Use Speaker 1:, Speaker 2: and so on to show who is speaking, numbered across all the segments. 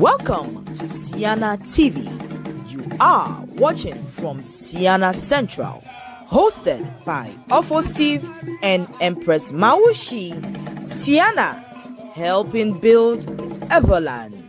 Speaker 1: Welcome to Ceana TV. You are watching from Ceana Central, hosted by Ofo Steve and Empress Mawushi. Ceana, helping build Everland.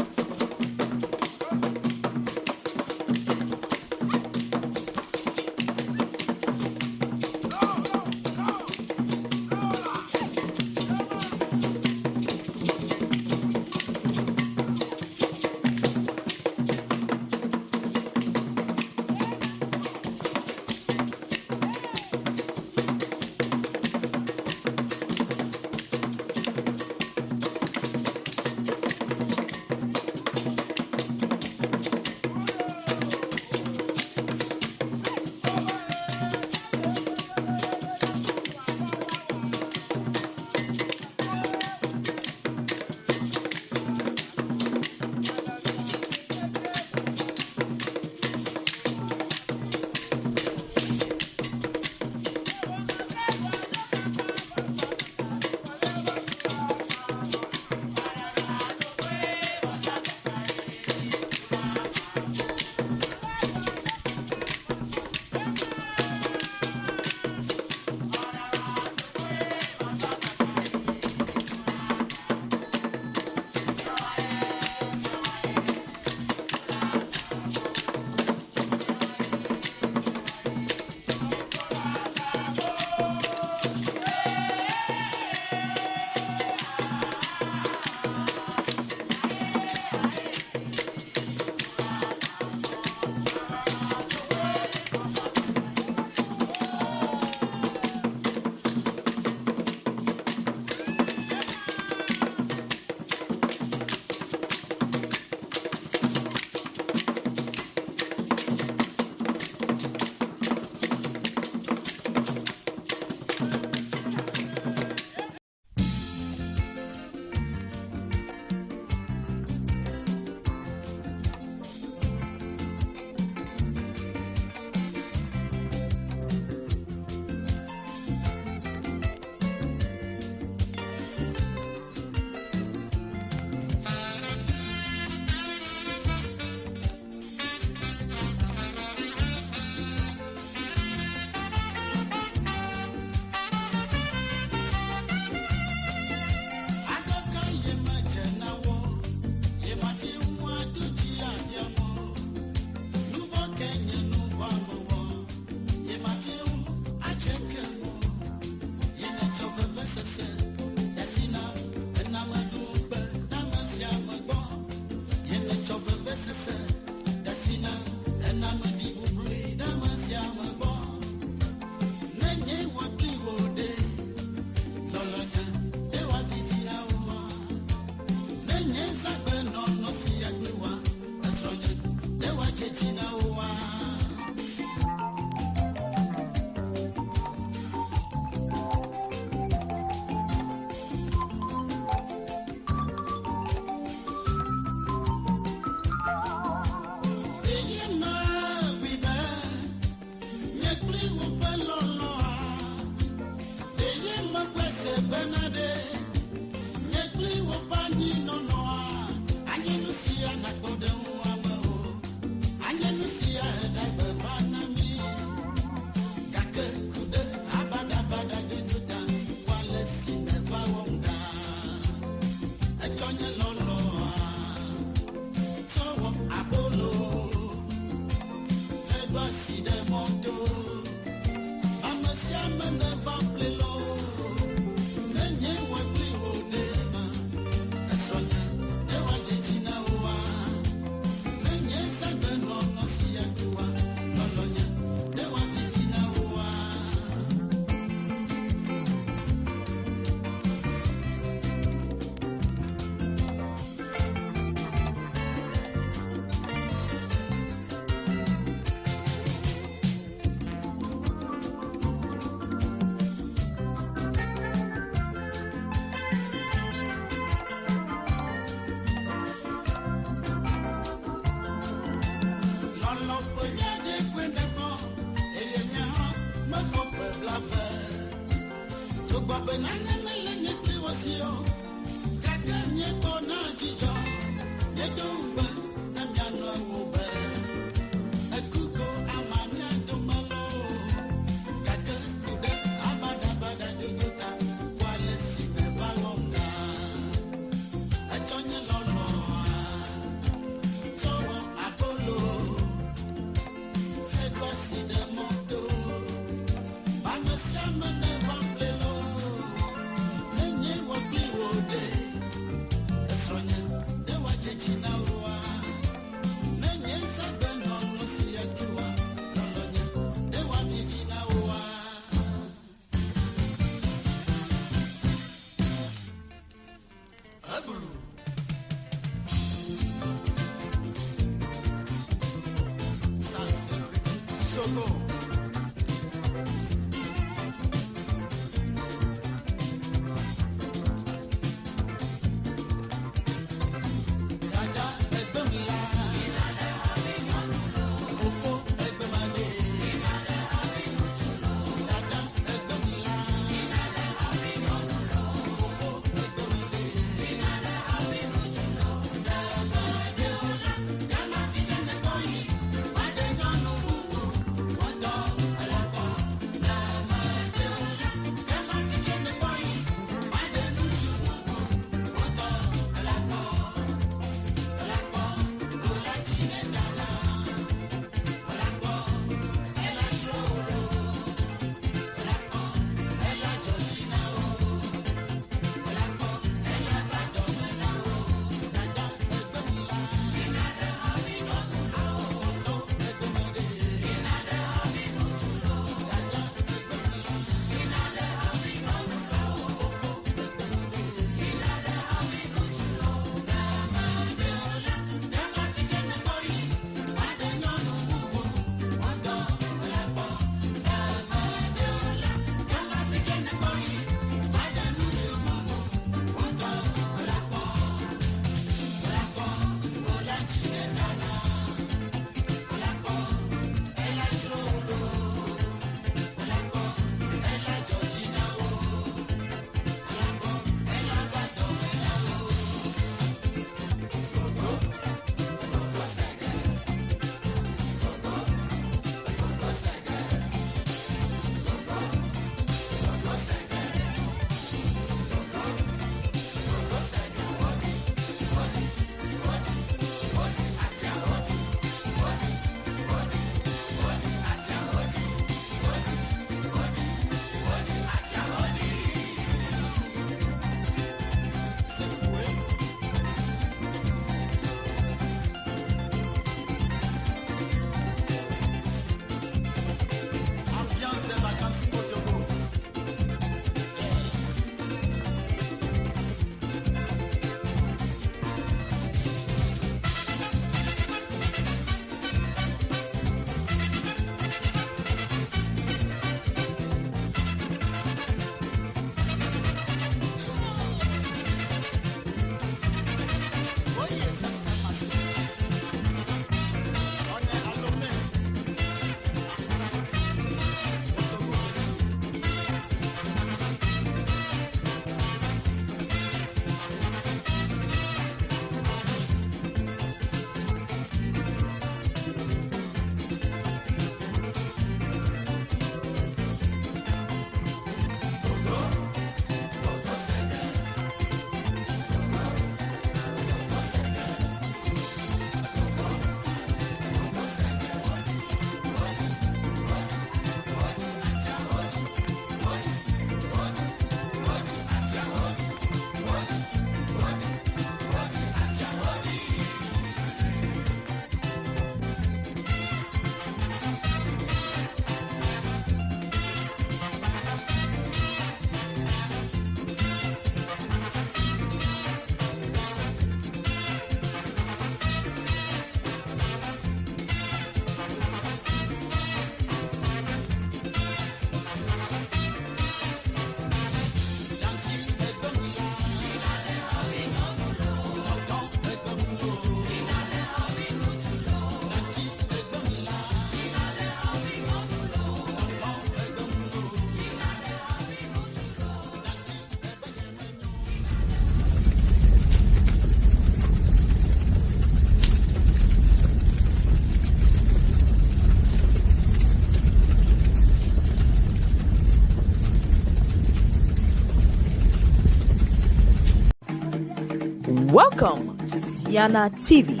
Speaker 1: Welcome to Ceana TV.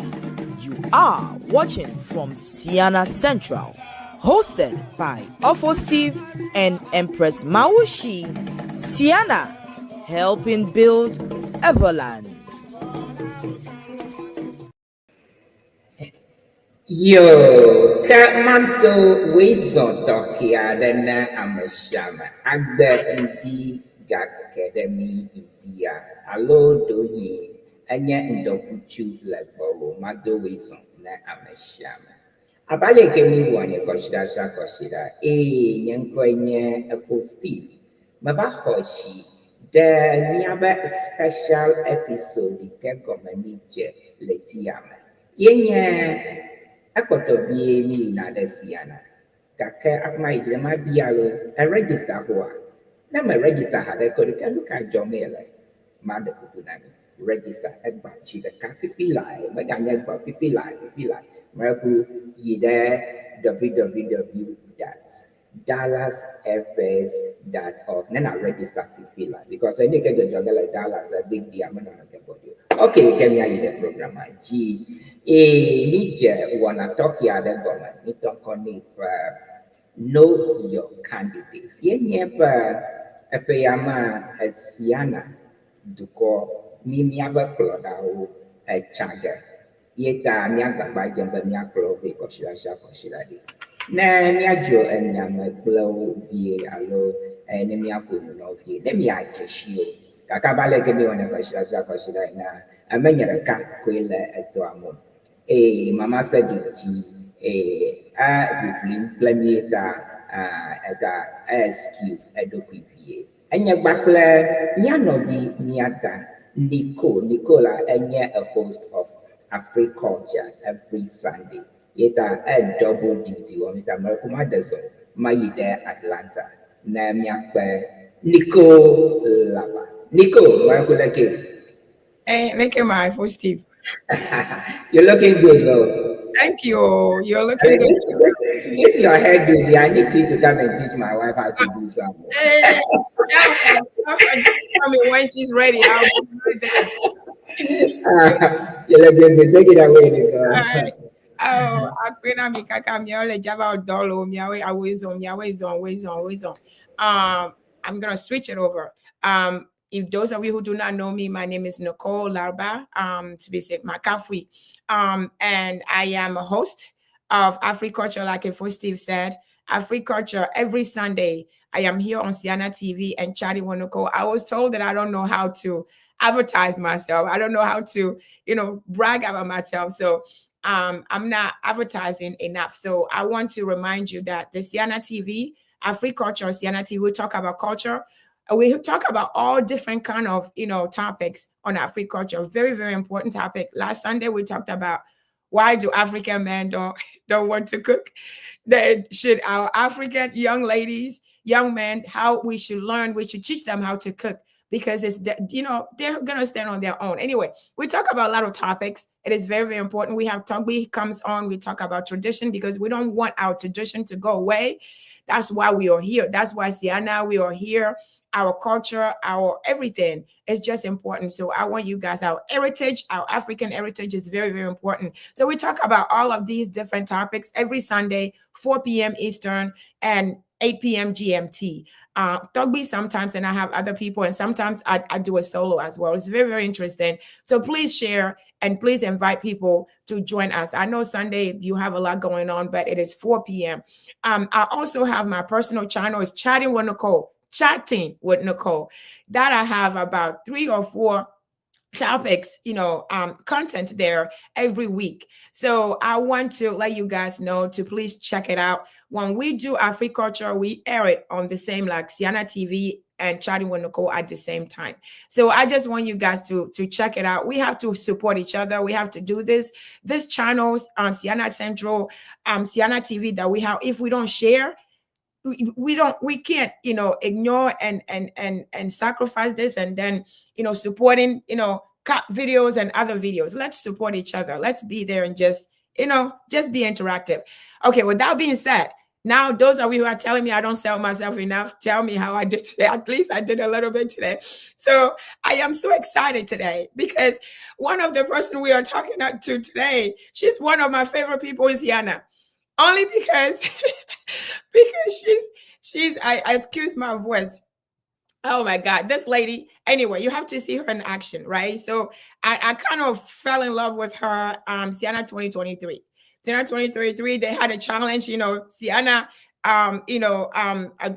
Speaker 1: You are watching from Ceana Central, hosted by Steve and Empress Mawushi. Ceana, helping build Everland.
Speaker 2: Yo, kamanto wizo tokia dena amashama agda indi gakademi india alo doyi anya ndokuchu lebo mado wizo na amashama abale kemi wane koshira nyankwenye Steve mabahoshi the niaba special episode keko mamije letiyama yenye Akotobi ni na da Ceana. Kaka akma idrema bialo a register ho a. Na ma register ha da ko ka look at jomele. Ma da kutunani. Register egba chi da ka fifi lai. Ma ga nya gba fifi lai. Ma ku yi da www.dallasfs.org. Na na register fifi lai because I need to get the Dallas a big deal. Okay, can you the program? G. Nije wana talk ya the government. Ni talk on it. Know your candidates. Yenye pa efeyama Ceana duko mimiaba kloda o chaga. Yeta miaga bajamba miaklo be koshira di. Na miajo enyama blow vie alo ene miako no vie. Ne miakeshio. Kakabale kemi wana koshira na amenya ka kwele etoamo. Mama said vivlim plamieta excuse edokivie. Enya bakle nyanobi miata Nicola enya a host of Africulture every Sunday. Yeta a double duty on it American Deso, Mayide Atlanta. Na miakbe Nicole Larba. Nicole, Marculake.
Speaker 3: Make my for Steve.
Speaker 2: You're looking good, though.
Speaker 3: Thank you. You're looking good.
Speaker 2: Yes, your hair, baby. I need you to come and teach my wife how to do something.
Speaker 3: Tell me when she's ready. I'll be right there.
Speaker 2: You're looking good. Take it away, Nicole.
Speaker 3: Oh, AKPENE mi kaka mi ole java dolo mi awe always on. I'm gonna switch it over. If those of you who do not know me, my name is Nicole Larba, to be said, Makafui. And I am a host of Africulture, like Steve said. Africulture every Sunday. I am here on Ceana TV and chatting with Nicole. I was told that I don't know how to advertise myself. I don't know how to, brag about myself. So I'm not advertising enough. So I want to remind you that the Ceana TV, Africulture, Ceana TV, we talk about culture. We talk about all different kind of, topics on Africulture. Very, very important topic. Last Sunday, we talked about why do African men don't want to cook? Then should our African young ladies, young men, how we should learn, we should teach them how to cook because it's, they're going to stand on their own. Anyway, we talk about a lot of topics. It is very, very important. We have Togbi comes on. We talk about tradition because we don't want our tradition to go away. That's why we are here. That's why Ceana, we are here. Our culture, our everything is just important. So I want you guys, our heritage, our African heritage is very, very important. So we talk about all of these different topics every Sunday, 4 p.m. Eastern and 8 p.m. GMT. Togbi sometimes, and I have other people, and sometimes I do a solo as well. It's very, very interesting. So please share and please invite people to join us. I know Sunday you have a lot going on, but it is 4 p.m. I also have my personal channel. It's Chatting with Nicole. That I have about 3 or 4 topics, content there every week. So I want to let you guys know to please check it out. When we do Africulture, we air it on the same like Ceana TV and Chatting with Nicole at the same time. So I just want you guys to check it out. We have to support each other. We have to do this. These channels, Ceana Central, Ceana TV that we have, if we don't share, we can't ignore and sacrifice this and then supporting cut videos and other videos. Let's support each other. Let's be there and just be interactive. Okay, with that being said, Now, those of you who are telling me I don't sell myself enough, tell me how I did today. At least I did a little bit today. So I am so excited today because one of the person we are talking to today, she's one of my favorite people in Ceana. Only because because I excuse my voice. Oh my God, this lady. Anyway, you have to see her in action, right? So I kind of fell in love with her. Ceana 2023. Ceana 2023, they had a challenge, Ceana,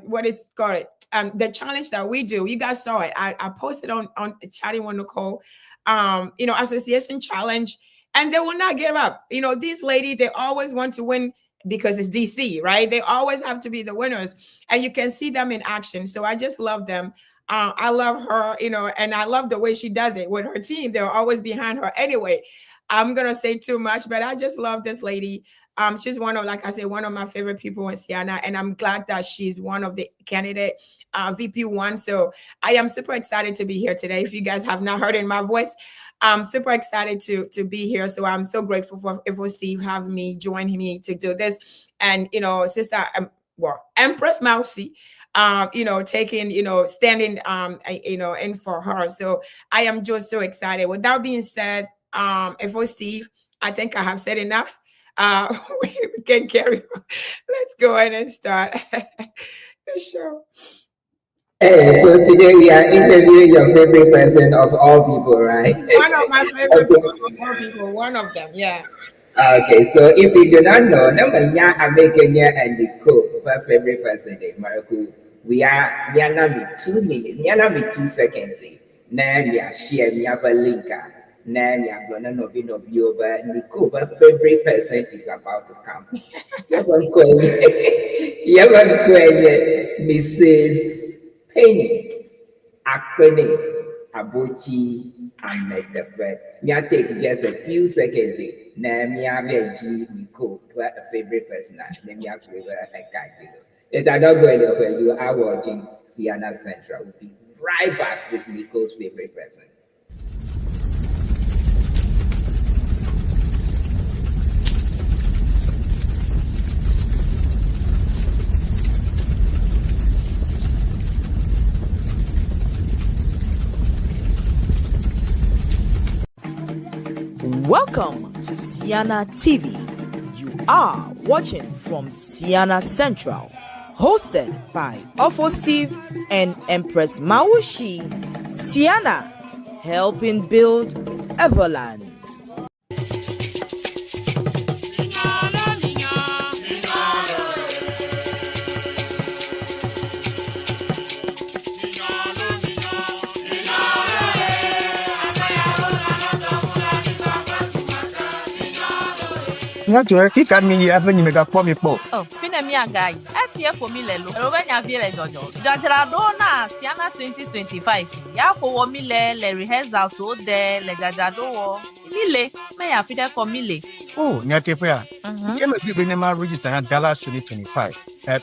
Speaker 3: what is called it? The challenge that we do, you guys saw it. I posted on chatting with Nicole, association challenge, and they will not give up. These ladies, they always want to win because it's DC, right? They always have to be the winners, and you can see them in action. So I just love them. I love her, and I love the way she does it with her team. They're always behind her. Anyway, I'm going to say too much, but I just love this lady. She's one of, like I said, one of my favorite people in Ceana, and I'm glad that she's one of the candidate VP1. So I am super excited to be here today. If you guys have not heard in my voice, I'm super excited to be here. So I'm so grateful for Steve having me, join me to do this. And, sister, Empress Mausi, taking, standing, in for her. So I am just so excited. With that being said, for Steve, I think I have said enough. We can carry on. Let's go ahead and start the show.
Speaker 2: Hey, so today we are interviewing your favorite person of all people, right?
Speaker 3: One of my favorite people of all people. One of them, yeah.
Speaker 2: Okay, so if you do not know, Namanya Amekenya and Nicole, my favorite person is Marco. We are not with 2 minutes, we are not with 2 seconds. Then we are share, we have a link. Then we are gonna know bit of you, but Nicole, my favorite person is about to come. Mrs. Penny, AKPENE, ABOTSI-AMETEPI. Me take just a few seconds. Now me have Nicole, a favorite person. Then me have a guy. If I don't go anywhere, you are watching Ceana Central. We'll be right back with Nicole's favorite person.
Speaker 1: Welcome to Ceana TV. You are watching from Ceana Central, hosted by Steve and Empress Maushi. Ceana, helping build Everland.
Speaker 4: Ngato ki kan mi ya bani mega kwa mi po.
Speaker 5: Oh, fina mi agai. FPF for mi lelo. Robenya bi le jojo. Jajara do na Ceana 2025. Ya ko wo mi le rehearsal so de le jajado wo. Mi le me ya fide ko mi le.
Speaker 4: Oh, nyate fa ya. You must be ma register na Dallas 2025.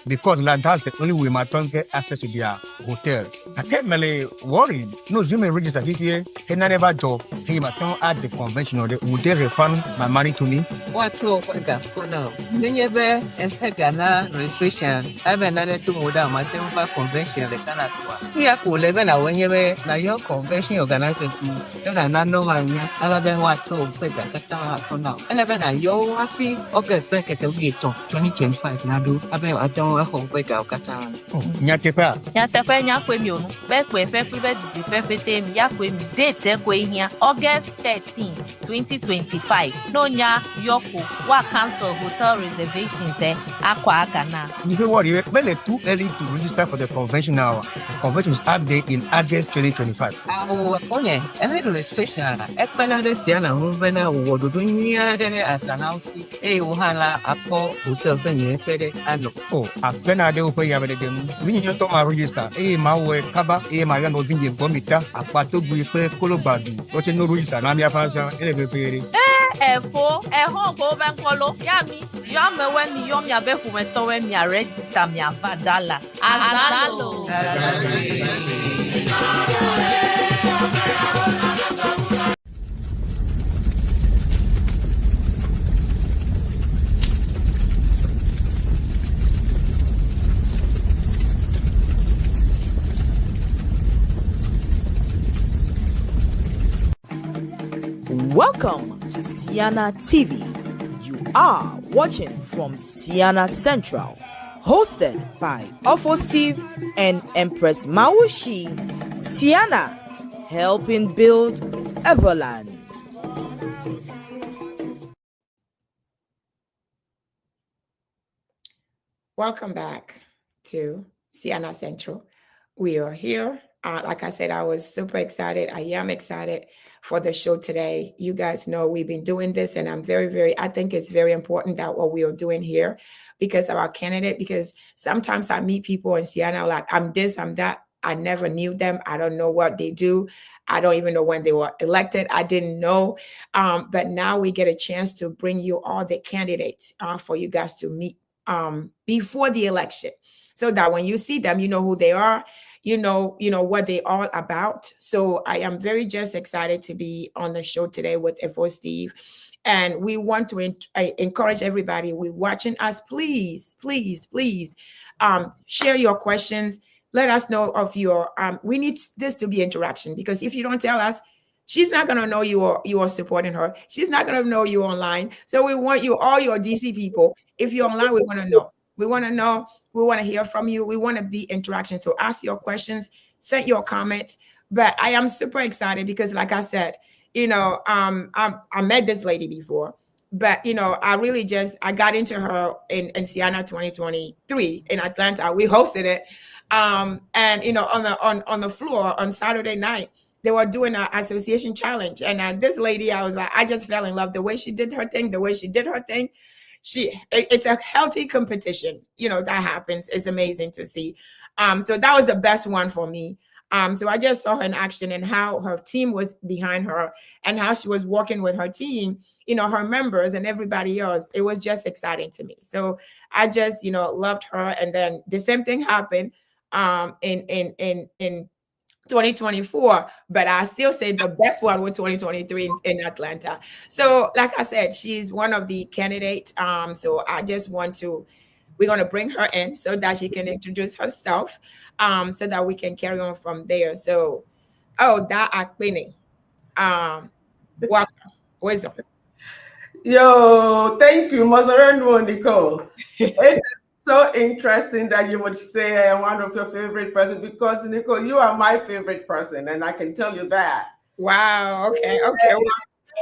Speaker 4: Because that's the only way my tongue get access to their hotel. I can't really worry. No, you may register here. He never job. He my tongue at the convention or would they refund my money to me?
Speaker 6: What for that for now? Never and Ghana registration. I've another 2 more down my temple convention the Ghana swap. We are cool 11 when you now your convention organizers who don't know my other what to put that for now. 11 your waffy August 2nd 2025 now do about don't hold wake out Katan.
Speaker 4: Nyatepa.
Speaker 5: Nyatepa nyakwe mi onu. Be kwe fe prive di perfete mi yakwe mi date kwe here August 13, 2025. No nya yoko wa cancel hotel reservations akwa agana.
Speaker 4: You know what? You're too early to register for the convention now. The convention is update in August 2025.
Speaker 6: Our phone and registration. AKPENE Ceana Movena would do near as an outie. A Wuhala Apo Hotel Penny Fede and
Speaker 4: Oh, AKPENE de upe ya bede dem. We need to register. Ma we kaba ma ya no vinje gomita akwato gui pe kolobadu. Ote no register na mi afansa ele pere.
Speaker 5: Efo eho go benkolo ya mi yo me we mi yo mi abeku me to we mi register mi avadala azalo.
Speaker 1: Welcome to Ceana TV. You are watching from Ceana Central, hosted by Steve and Empress Mawushi. Ceana, helping build Everland.
Speaker 3: Welcome back to Ceana Central. We are here. Like I said, I was super excited. I am excited for the show today. You guys know we've been doing this, and I'm I think it's very important that what we are doing here because of our candidate, because sometimes I meet people in Ceana, like, I'm this, I'm that. I never knew them. I don't know what they do. I don't even know when they were elected. I didn't know. But now we get a chance to bring you all the candidates for you guys to meet before the election, so that when you see them, you know who they are, you know what they all about. So I am very just excited to be on the show today with FO Steve. And we want to encourage everybody we watching us, please, please, please share your questions. Let us know of your we need this to be interaction, because if you don't tell us, she's not going to know you are supporting her. She's not going to know you online. So we want you, all your DC people, if you're online, we want to know. We want to know. We want to hear from you. We want to be interaction. So ask your questions, send your comments. But I am super excited because, like I said, I met this lady before, but I got into her in Ceana 2023 in Atlanta. We hosted it. And on the floor on Saturday night, they were doing an association challenge. And this lady, I was like, I just fell in love. The way she did her thing, it's a healthy competition, that happens. It's amazing to see. So that was the best one for me. So I just saw her in action and how her team was behind her and how she was working with her team, her members and everybody else. It was just exciting to me. So I just, loved her. And then the same thing happened in 2024, but I still say the best one was 2023 in Atlanta. So like I said, she's one of the candidates. So I just we're going to bring her in so that she can introduce herself, so that we can carry on from there. So, that AKPENE, welcome. Wisdom.
Speaker 7: Yo, thank you, Mazarendo Nicole. It is so interesting that you would say I'm one of your favorite person, because Nicole, you are my favorite person, and I can tell you that.
Speaker 3: Wow. Okay.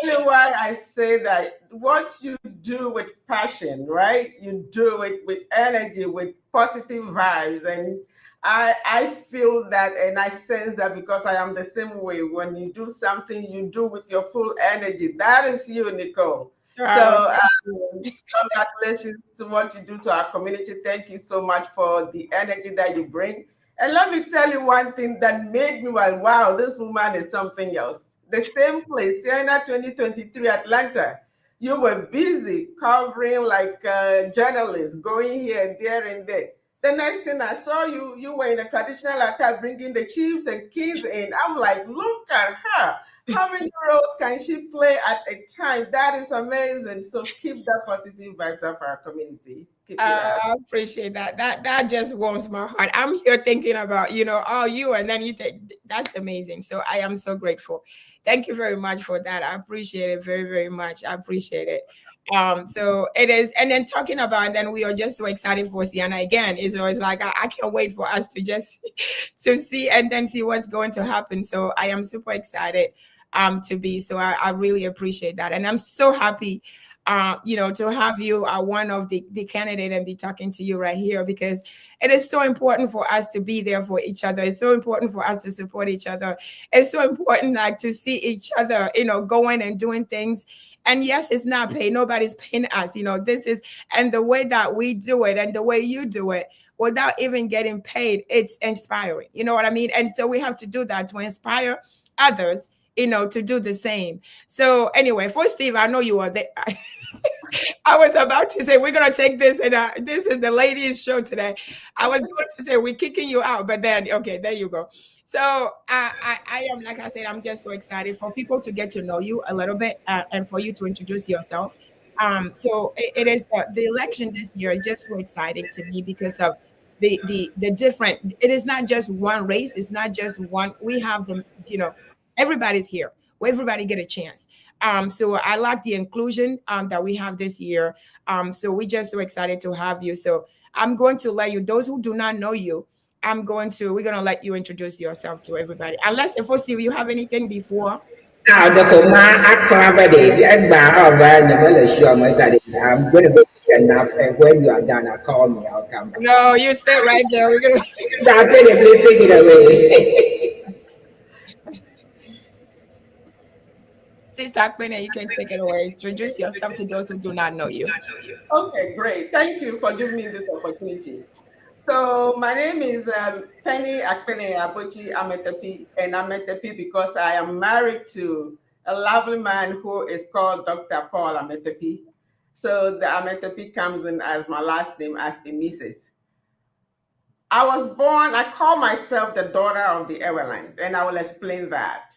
Speaker 7: Tell you why I say that. What you do with passion, right? You do it with energy, with positive vibes, and I feel that and I sense that, because I am the same way. When you do something, you do with your full energy. That is you, Nicole. So congratulations to what you do to our community. Thank you so much for the energy that you bring. And let me tell you one thing that made me like, wow, this woman is something else. The same place, Ceana 2023 Atlanta. You were busy covering like journalists, going here and there and there. The next thing I saw you, you were in a traditional attire bringing the chiefs and kings in. I'm like, look at her. How many roles can she play at a time? That is amazing. So keep that positive vibes up for our community. Keep it up.
Speaker 3: I appreciate that. That just warms my heart. I'm here thinking about, all you, and then you think that's amazing. So I am so grateful. Thank you very much for that. I appreciate it very, very much. I appreciate it. So it is, and then talking about, and then we are just so excited for Ceana again. It's like I can't wait for us to just to see and then see what's going to happen. So I am super excited to be. So I really appreciate that, and I'm so happy to have you one of the candidate and be talking to you right here, because it is so important for us to be there for each other. It's so important for us to support each other. It's so important like to see each other, going and doing things. And yes, it's not paid. Nobody's paying us. This is, and the way that we do it and the way you do it without even getting paid, it's inspiring. You know what I mean? And so we have to do that to inspire others, to do the same. So anyway, for Steve, I know you are there. I was about to say, we're going to take this, and this is the ladies' show today. I was going to say, we're kicking you out, but then, okay, there you go. So I am, like I said, I'm just so excited for people to get to know you a little bit, and for you to introduce yourself. So it is the election this year is just so exciting to me because of the different. It is not just one race. It's not just one. We have them. Everybody's here. where everybody get a chance. So I like the inclusion that we have this year. So we're just so excited to have you. So I'm going to let you, those who do not know you, we're going to let you introduce yourself to everybody. Unless, if Steve, you have anything before?
Speaker 2: Now, the command I covered it. I'm going to go take a nap, and when you are done, call me. I'll come back.
Speaker 3: No, you stay right there. We're gonna.
Speaker 2: Please take it away.
Speaker 3: Sister AKPENE, you can take it away. Introduce yourself to those who do not know you.
Speaker 7: Okay, great. Thank you for giving me this opportunity. So my name is Penny AKPENE ABOTSI-AMETEPI, and Ametepi because I am married to a lovely man who is called Dr. Paul Ametepi. So the Ametepi comes in as my last name as a Mrs. I call myself the daughter of the Everland, and I will explain that.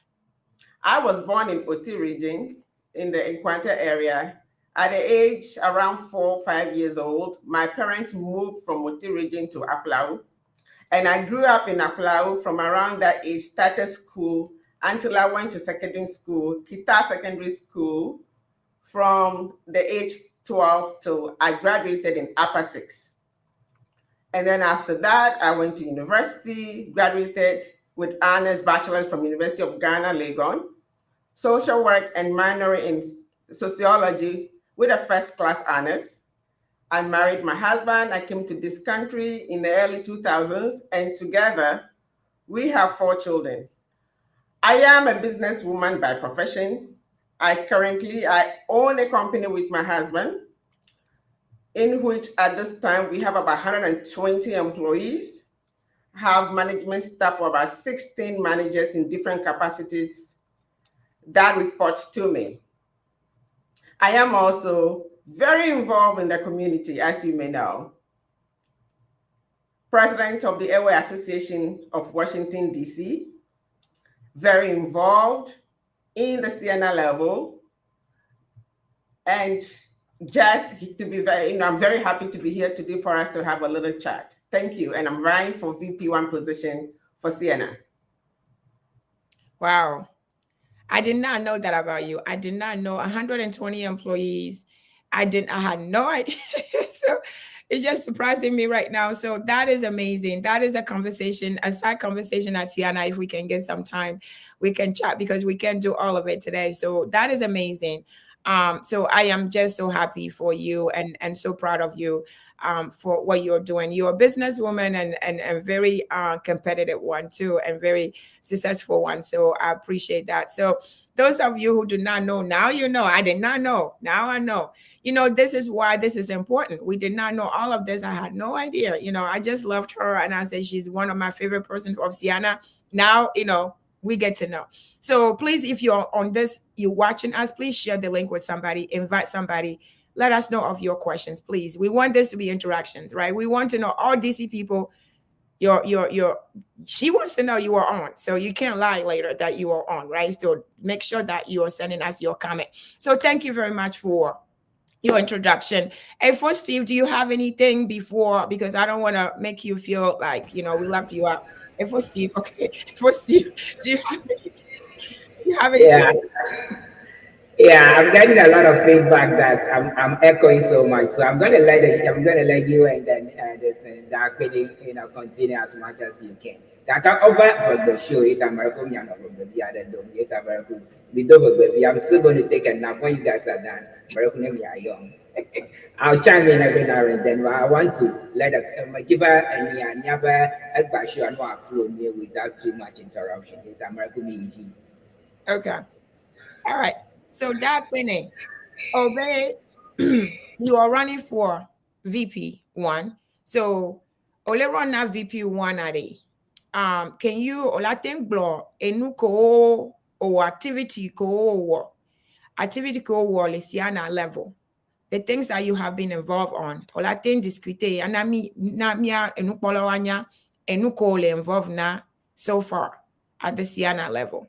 Speaker 7: I was born in Oti region in the Nkwanta area. At the age around 4 or 5 years old, my parents moved from Oti region to Aplau. And I grew up in Aplau from around that age, started school until I went to secondary school, Kita Secondary School, from the age 12 till I graduated in Upper 6. And then after that, I went to university, graduated with honors bachelor's from University of Ghana, Legon, social work and minor in sociology with a first class honors. I married my husband. I came to this country in the early 2000s, and together we have 4 children. I am a businesswoman by profession. I own a company with my husband, in which at this time we have about 120 employees, have management staff of about 16 managers in different capacities that report to me. I am also very involved in the community, as you may know. President of the Airway Association of Washington, D.C., very involved in the Ceana level, and just to be I'm very happy to be here today for us to have a little chat. Thank you, and I'm vying for VP1 position for Ceana.
Speaker 3: Wow. I did not know that about you. I did not know 120 employees. I had no idea. So it's just surprising me right now. So that is amazing. That is a side conversation at Ceana. If we can get some time, we can chat because we can't do all of it today. So that is amazing. So I am just so happy for you and so proud of you for what you're doing. You're a businesswoman and very competitive one too, and very successful one. So I appreciate that. So those of you who do not know, now you know. I did not know. Now I know. This is why this is important. We did not know all of this. I had no idea. I just loved her, and I said she's one of my favorite persons of Ceana. Now, we get to know. So please, if you're on this, you're watching us, please share the link with somebody, invite somebody, let us know of your questions, please. We want this to be interactions, right? We want to know all DC people, she wants to know you are on. So you can't lie later that you are on, right? So make sure that you are sending us your comment. So thank you very much for your introduction. And for Steve, do you have anything before? Because I don't want to make you feel like, we left you out. And for Steve, okay. For Steve, do you have anything?
Speaker 2: Yeah, I'm getting a lot of feedback that I'm echoing so much. So I'm gonna let you and then that continue as much as you can. That can over the show it American young the other don't get American. I'm still going to take a nap when you guys are done. American young. I'll chime in every now and then. I want to let give her and never a show and flow me without too much interruption. It's American.
Speaker 3: Okay. All right. So that AKPENE, obey, you are running for VP1. So only run that VP1 at it. Can you olating blow enuko or activity ko Ceana level? The things that you have been involved on, olating discute anami na mia enukpolawanya enuko le involved na so far at the Ceana level.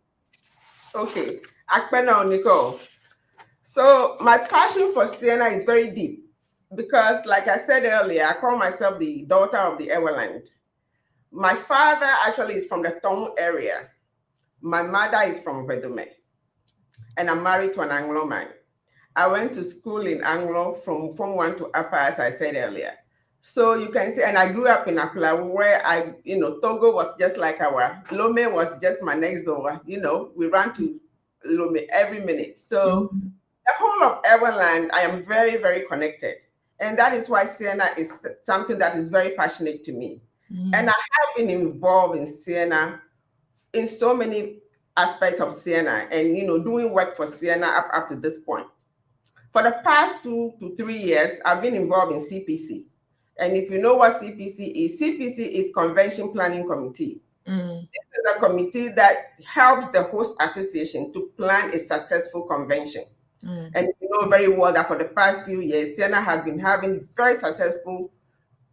Speaker 7: Okay, AKPENE or Nicole. So my passion for Ceana is very deep because, like I said earlier, I call myself the daughter of the Everland. My father actually is from the Tom area. My mother is from Vedume. and I'm married to an Anglo man. I went to school in Anglo from Form 1 to upper, as I said earlier. So you can see, and I grew up in Akula where Togo was just like Lome was just my next door. We ran to Lome every minute. So the whole of Everland, I am very, very connected. And that is why Ceana is something that is very passionate to me. And I have been involved in Ceana in so many aspects of Ceana and, doing work for Ceana up to this point. For the past 2 to 3 years, I've been involved in CPC. And if you know what CPC is Convention Planning Committee. This is a committee that helps the host association to plan a successful convention. And you know very well that for the past few years, Ceana has been having very successful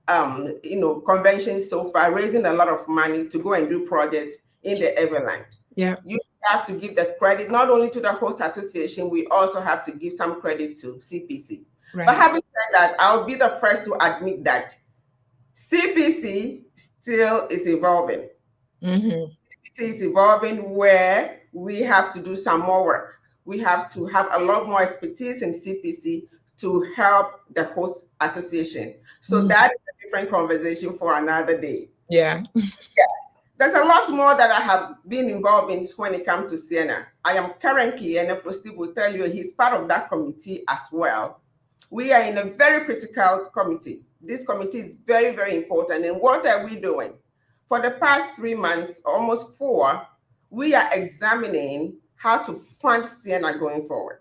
Speaker 7: conventions so far, raising a lot of money to go and do projects in the Everland.
Speaker 3: Yeah.
Speaker 7: You have to give the credit not only to the host association, we also have to give some credit to CPC. Right. But having said that, I'll be the first to admit that CPC still is evolving. CPC is evolving where we have to do some more work. We have to have a lot more expertise in CPC to help the host association. So that is a different conversation for another day.
Speaker 3: Yeah.
Speaker 7: Yes. There's a lot more that I have been involved in when it comes to Ceana. I am currently, and if Steve will tell you, he's part of that committee as well. We are in a very critical committee. This committee is very, very important. And what are we doing? For the past 3 months, almost 4, we are examining how to fund Ceana going forward.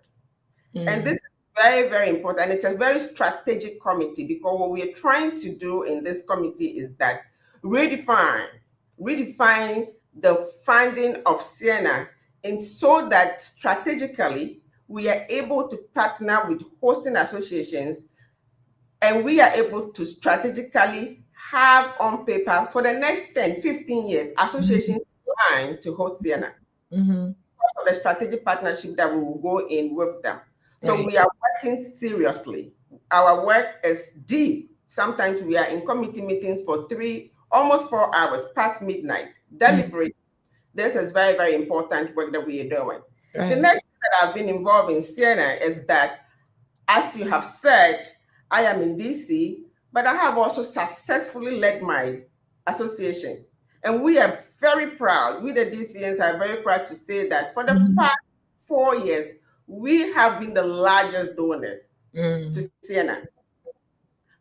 Speaker 7: And this is very, very important. It's a very strategic committee because what we are trying to do in this committee is that redefine the funding of Ceana, and so that strategically we are able to partner with hosting associations and we are able to strategically have on paper for the next 10, 15 years, associations plan to host Ceana. For the strategic partnership that we will go in with them. So we are working seriously. Our work is deep. Sometimes we are in committee meetings for almost 4 hours past midnight, deliberate. This is very, very important work that we are doing. The next thing that I've been involved in Ceana is that, as you have said, I am in DC, but I have also successfully led my association. And we are very proud, we the DCNs are very proud to say that for the past 4 years, we have been the largest donors to Ceana.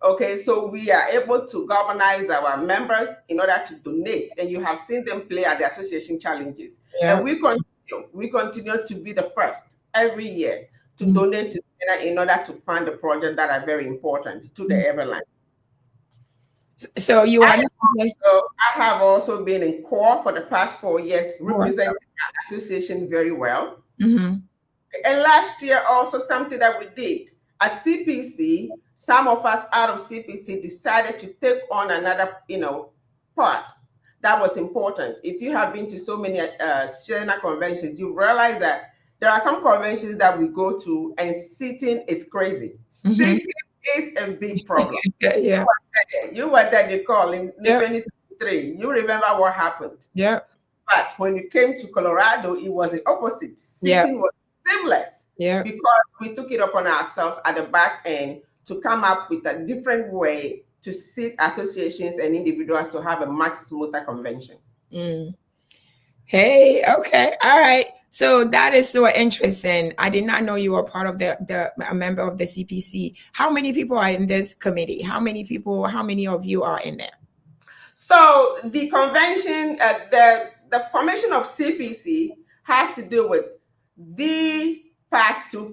Speaker 7: Okay, so we are able to galvanize our members in order to donate, and you have seen them play at the association challenges. And we continue to be the first every year to donate to Ceana in order to fund the projects that are very important to the Everland.
Speaker 3: So you are.
Speaker 7: So I have also been in core for the past 4 years, representing our association very well. And last year also something that we did at CPC, some of us out of CPC decided to take on another, part that was important. If you have been to so many Ceana conventions, you realize that there are some conventions that we go to and sitting is crazy. Sitting is a big problem. You were there, Nicole, in 2023. You remember what happened. But when you came to Colorado, it was the opposite. Sitting was seamless. Because we took it upon ourselves at the back end to come up with a different way to sit associations and individuals to have a much smoother convention.
Speaker 3: Hey, okay, all right. So that is so interesting. I did not know you were part of a member of the CPC. How many people are in this committee? How many of you are in there?
Speaker 7: So the convention, the formation of CPC has to do with the past 2,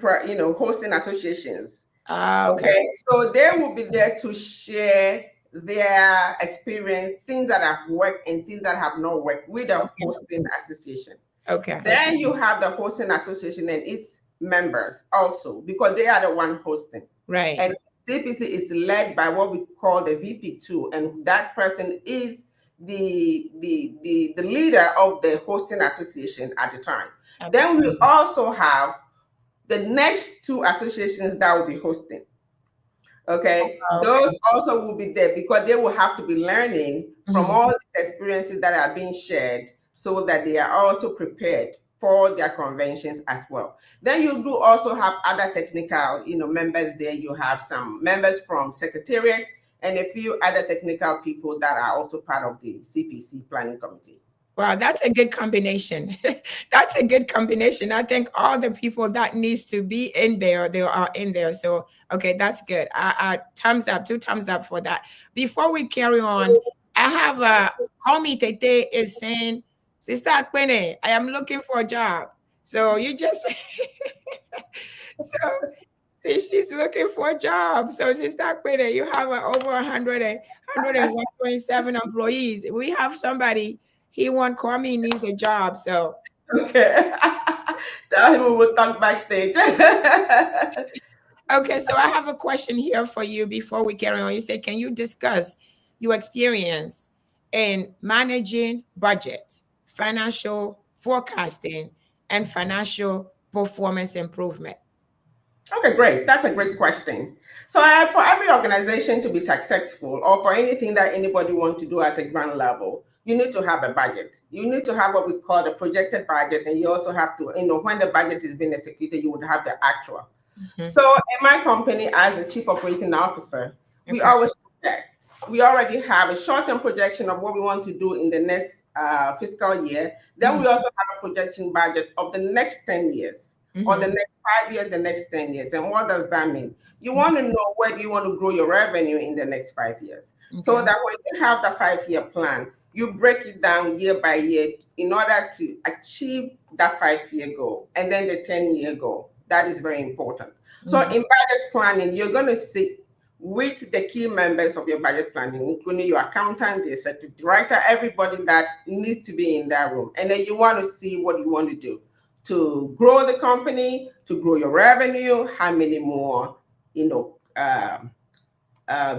Speaker 7: hosting associations. Okay. So they will be there to share their experience, things that have worked and things that have not worked with the hosting association. Then you have the hosting association and its members also, because they are the one hosting. And CPC is led by what we call the VP2, and that person is the leader of the hosting association at the time. Then we also have the next 2 associations that will be hosting. Those also will be there because they will have to be learning from all the experiences that are being shared so that they are also prepared for their conventions as well. Then you do also have other technical, members there. You have some members from Secretariat and a few other technical people that are also part of the CPC planning committee.
Speaker 3: Wow, that's a good combination. That's a good combination. I think all the people that needs to be in there, they are in there. So, okay, that's good. Thumbs up, 2 thumbs up for that. Before we carry on, I have Call Me Tete is saying, Sister AKPENE, I am looking for a job. So you just, so she's looking for a job. So Sister AKPENE, you have over 127 employees. We have somebody. He won't call me, needs a job. So
Speaker 7: okay. Tell him we will talk backstage.
Speaker 3: Okay, so I have a question here for you before we carry on. You said, can you discuss your experience in managing budget, financial forecasting, and financial performance improvement?
Speaker 7: Okay, great. That's a great question. So for every organization to be successful, or for anything that anybody wants to do at a grand level, you need to have a budget. You need to have what we call the projected budget, and you also have to, when the budget is being executed, you would have the actual. So in my company, as the chief operating officer, we always project. We already have a short-term projection of what we want to do in the next fiscal year. Then we also have a projection budget of the next 10 years, or the next 5 years, the next 10 years. And what does that mean? You want to know where do you want to grow your revenue in the next 5 years. So that when you have the 5-year plan, you break it down year by year in order to achieve that 5-year goal and then the 10-year goal. That is very important. So in budget planning, you're going to sit with the key members of your budget planning, including your accountant, the executive director, everybody that needs to be in that room. And then you want to see what you want to do to grow the company, to grow your revenue, how many more,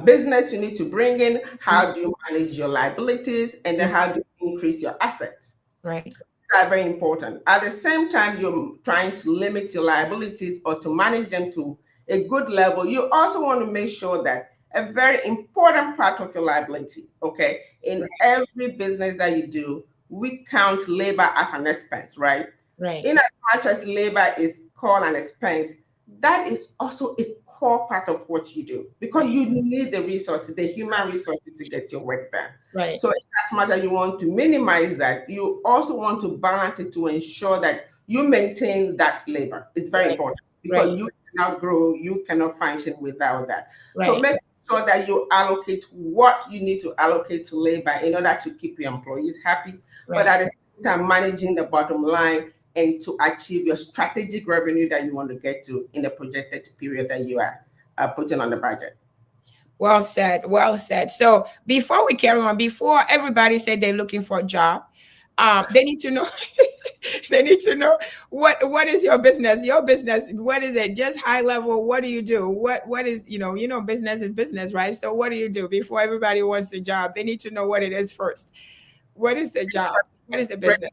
Speaker 7: business you need to bring in, how do you manage your liabilities, and then how do you increase your assets.
Speaker 3: Right.
Speaker 7: That's very important. At the same time, you're trying to limit your liabilities or to manage them to a good level. You also want to make sure that a very important part of your liability, okay, in every business that you do, we count labor as an expense, right?
Speaker 3: Right.
Speaker 7: In as much as labor is called an expense, that is also a core part of what you do, because you need the resources, the human resources to get your work done.
Speaker 3: Right.
Speaker 7: So as much as you want to minimize that, you also want to balance it to ensure that you maintain that labor. It's very important, because you cannot grow, you cannot function without that. So make sure that you allocate what you need to allocate to labor in order to keep your employees happy, but at the same time managing the bottom line and to achieve your strategic revenue that you want to get to in the projected period that you are putting on the budget.
Speaker 3: Well said. Well said. So before we carry on, before everybody said they're looking for a job, they need to know. They need to know what is your business. Your business. What is it? Just high level. What do you do? What is business is business, right? So what do you do before everybody wants the job? They need to know what it is first. What is the job? What is the business?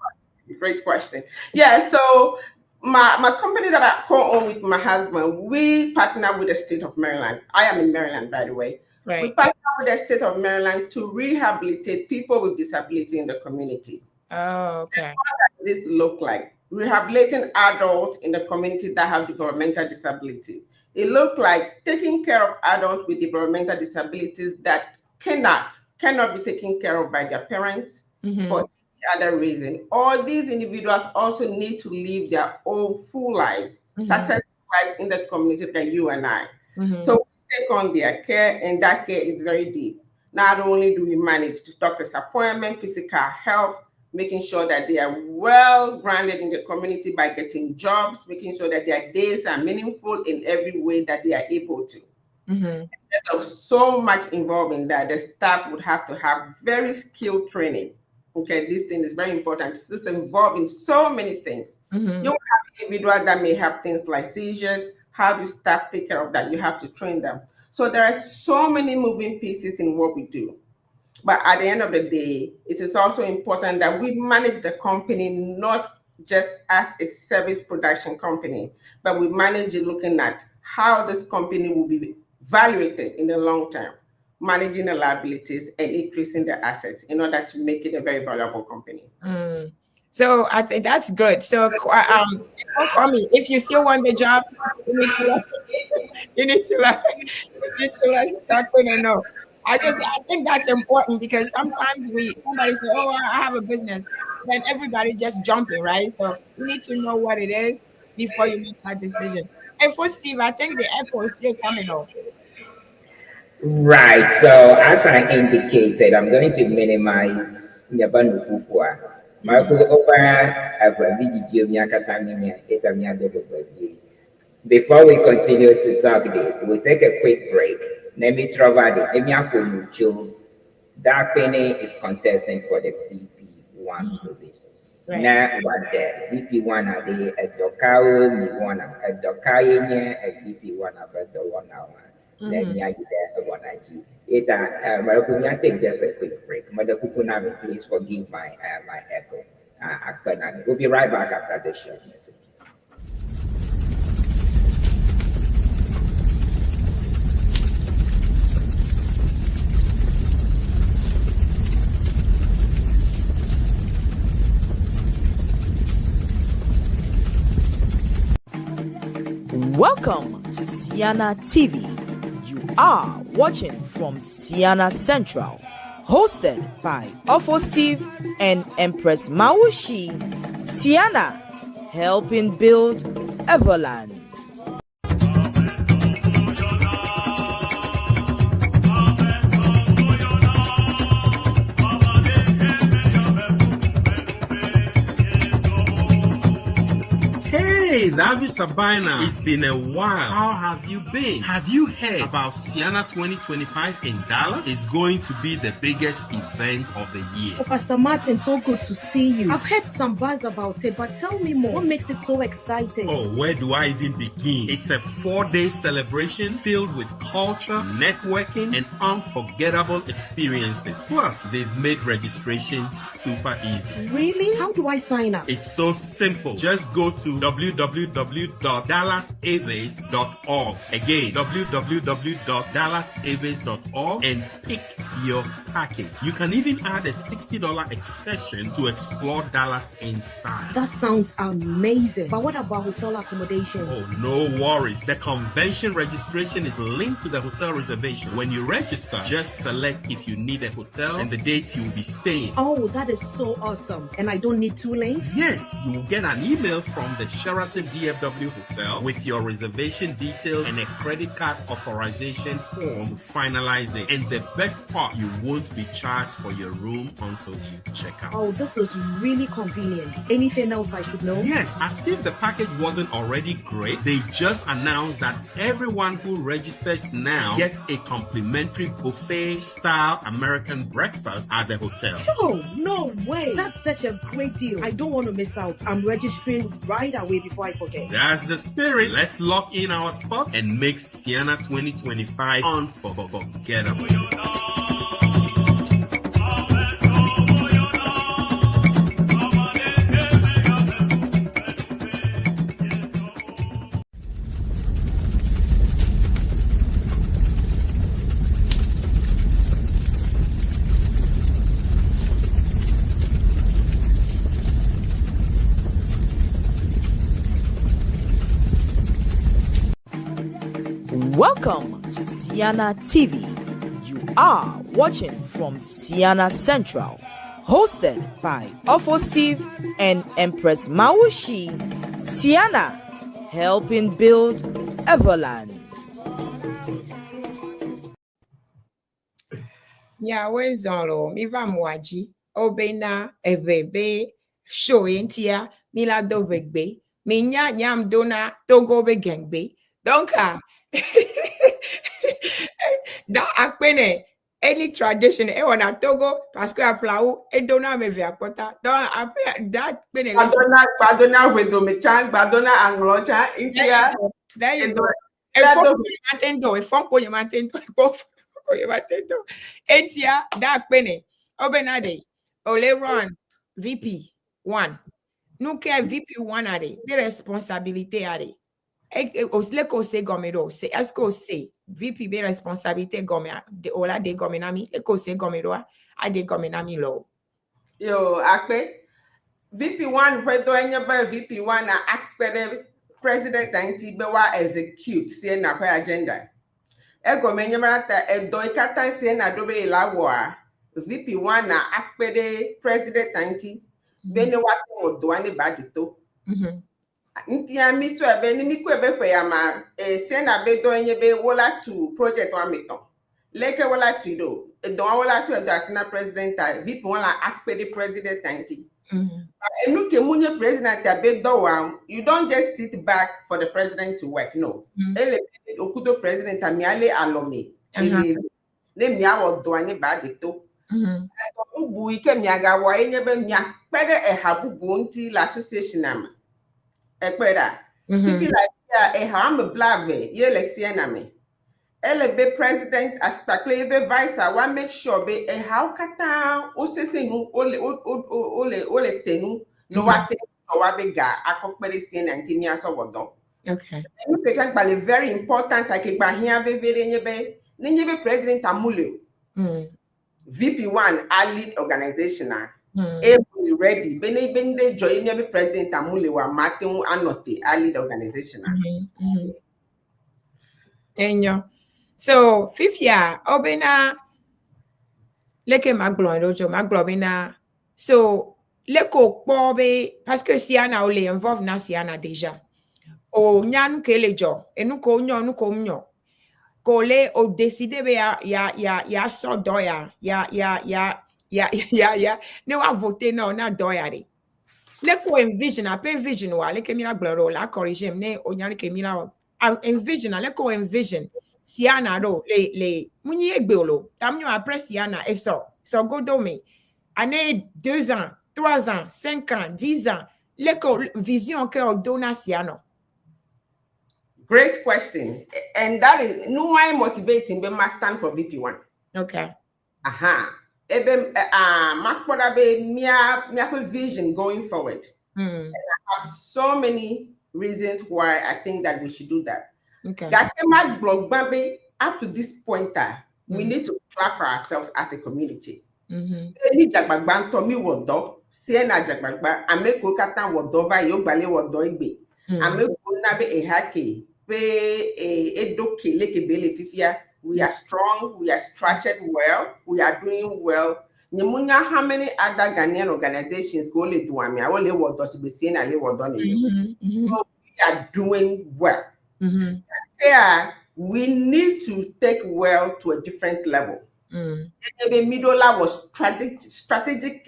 Speaker 7: Great question. Yeah, so my company that I co-own with my husband, we partner with the state of Maryland. I am in Maryland, by the way.
Speaker 3: Right.
Speaker 7: We partner with the state of Maryland to rehabilitate people with disability in the community.
Speaker 3: Oh, okay.
Speaker 7: What does this look like? Rehabilitating adults in the community that have developmental disability. It looks like taking care of adults with developmental disabilities that cannot be taken care of by their parents for other reason. All these individuals also need to live their own full lives, successful lives in the community that you and I. So we take on their care, and that care is very deep. Not only do we manage the doctor's appointment, physical health, making sure that they are well grounded in the community by getting jobs, making sure that their days are meaningful in every way that they are able to. There's so much involved in that. The staff would have to have very skilled training. Okay, this thing is very important. It's involved in so many things. You have individuals that may have things like seizures. How do staff take care of that? You have to train them. So there are so many moving pieces in what we do. But at the end of the day, it is also important that we manage the company not just as a service production company, but we manage it looking at how this company will be valuated in the long term, managing the liabilities and increasing the assets in order to make it a very valuable company.
Speaker 3: So I think that's good. So call me if you still want the job. You need to let start putting know. I think that's important because sometimes somebody say, "Oh, I have a business," then everybody just jumping, right? So you need to know what it is before you make that decision. And for Steve, I think the echo is still coming off.
Speaker 2: Right. So as I indicated, I'm going to minimize Nyabanu Kukua. Marco Opa Before we continue to talk, we'll take a quick break. Let me travel the AKPENE is contesting for the VP1's position.
Speaker 3: Right.
Speaker 2: Now, what the VP1 are they a Dokao, me one a Dokaya, a VP1 about the 1 hour. Let me get a 1 IG. I take just a quick break. Mother Kukunami, please forgive my echo. We'll be right back after the short messages.
Speaker 1: Welcome to Ceana TV. You are watching from Ceana Central, hosted by Ofo Steve and Empress Mawushi. Ceana, helping build Everland.
Speaker 8: Hey, Davi Sabina, it's been a while. How have you been? Have you heard about Ceana 2025 in Dallas? It's going to be the biggest event of the year.
Speaker 9: Oh, Pastor Martin, so good to see you. I've heard some buzz about it, but tell me more. What makes it so exciting?
Speaker 8: Oh, where do I even begin? It's a 4-day celebration filled with culture, networking, and unforgettable experiences. Plus, they've made registration super easy.
Speaker 9: Really? How do I sign up?
Speaker 8: It's so simple. Just go to www.dallasaves.org. Again, www.dallasaves.org and pick your package. You can even add a $60 excursion to explore Dallas in style.
Speaker 9: That sounds amazing. But what about hotel accommodations?
Speaker 8: Oh, no worries. The convention registration is linked to the hotel reservation. When you register, just select if you need a hotel and the dates you'll be staying.
Speaker 9: Oh, that is so awesome. And I don't need 2 lanes?
Speaker 8: Yes, you will get an email from the Sheraton DFW Hotel with your reservation details and a credit card authorization form to finalize it. And the best part, you won't be charged for your room until you check out.
Speaker 9: Oh, this is really convenient. Anything else I should know?
Speaker 8: Yes, as if the package wasn't already great, they just announced that everyone who registers now gets a complimentary buffet-style American breakfast at the hotel.
Speaker 9: Oh, no way. That's such a great deal. I don't want to miss out. I'm registering right away before I forget.
Speaker 8: That's the spirit. Let's lock in our spots and make Ceana 2025 unforgettable.
Speaker 1: Welcome to Ceana TV. You are watching from Ceana Central, hosted by Ofo Steve and Empress Mawushi. Ceana, helping build Everland.
Speaker 3: Yeah, where's Zonlo? Miva Mwaji, Obena, Evebe, Shoentia, Mila Dovegbe, Minya Nyam Dona, Togo Begengbe, Donka. That AKPENE, any tradition, na Togo, parce que Aplau, et Dona me via Pota, don't that Pene.
Speaker 7: Badona with Domichan, Badona Anglocha, India.
Speaker 3: There you go. A phone for your matendo, Etia, that Pene, Obenade, Oleron, VP1. No care VP1 are they, the responsibility are they. Leko se gomero, se esko se VP be responsabilité gomea de ola de gomenami, leko se gomero a de gomenami lo.
Speaker 7: Yo, Akpe, VP1 whedo enyebe VP1 na AKPENE president anti bewa execute see na kwa agenda. Ego menyemarata edo ikata see na dobe ilawo a VP1 na AKPENE president anti bene wate odo ani badito. Nti ami so ebe ni miku ebe kwe ya ma see na bedo enyebe wola to project wa miton. Leke wola to do edo wola so edo asina president VP1 na AKPENE president anti. You don't just sit back for the president to work. No. Okudo president amiale alome. Ne miawo do ani badito. Ubu ike miaga wa enyebe mia pede habubu nti l'association am. Ekpeda. People like am blave ye le siena me. Be president as takle be vice wa make sure be how kata o sesenu ole tenu no wate wa be ga akokpere sin antimi aso wodo.
Speaker 3: Okay.
Speaker 7: You can very important like ba hia be nyebe president amule. VP1 a lead organization able ready bene join nyebe president amule wa Martin anote a lead organization.
Speaker 3: Enyo. So fifia obena leke maglon rojo maglobina. So leko pobe parce que Ceana o le involve na Ceana déjà. O nyanu kele jo enu ko nyo nu ko mnyo. Ko le o decide be ya so doya ya ne wa voter na doya de. Leko envision a pe vision wa leke mira gloro la corriger ne o nyanu ke mira envision leko envision Ceana do le munyi egbeolo tamnyo après Ceana eso so godo me année 2 ans 3 ans 5 ans 10 ans leko vision que o dona Ceana.
Speaker 7: Great question, and that is no why motivating be must stand for VP1.
Speaker 3: Okay.
Speaker 7: Ebe makpoda be mia vision going forward. And I have so many reasons why I think that we should do that.
Speaker 3: Okay.
Speaker 7: Up to this point, we need to clap for ourselves as a community. We are strong, we are structured well, we are doing well. How many other Ghanaian organizations go to do? So we are doing well. Yeah, we need to take well to a different level. The middle was strategic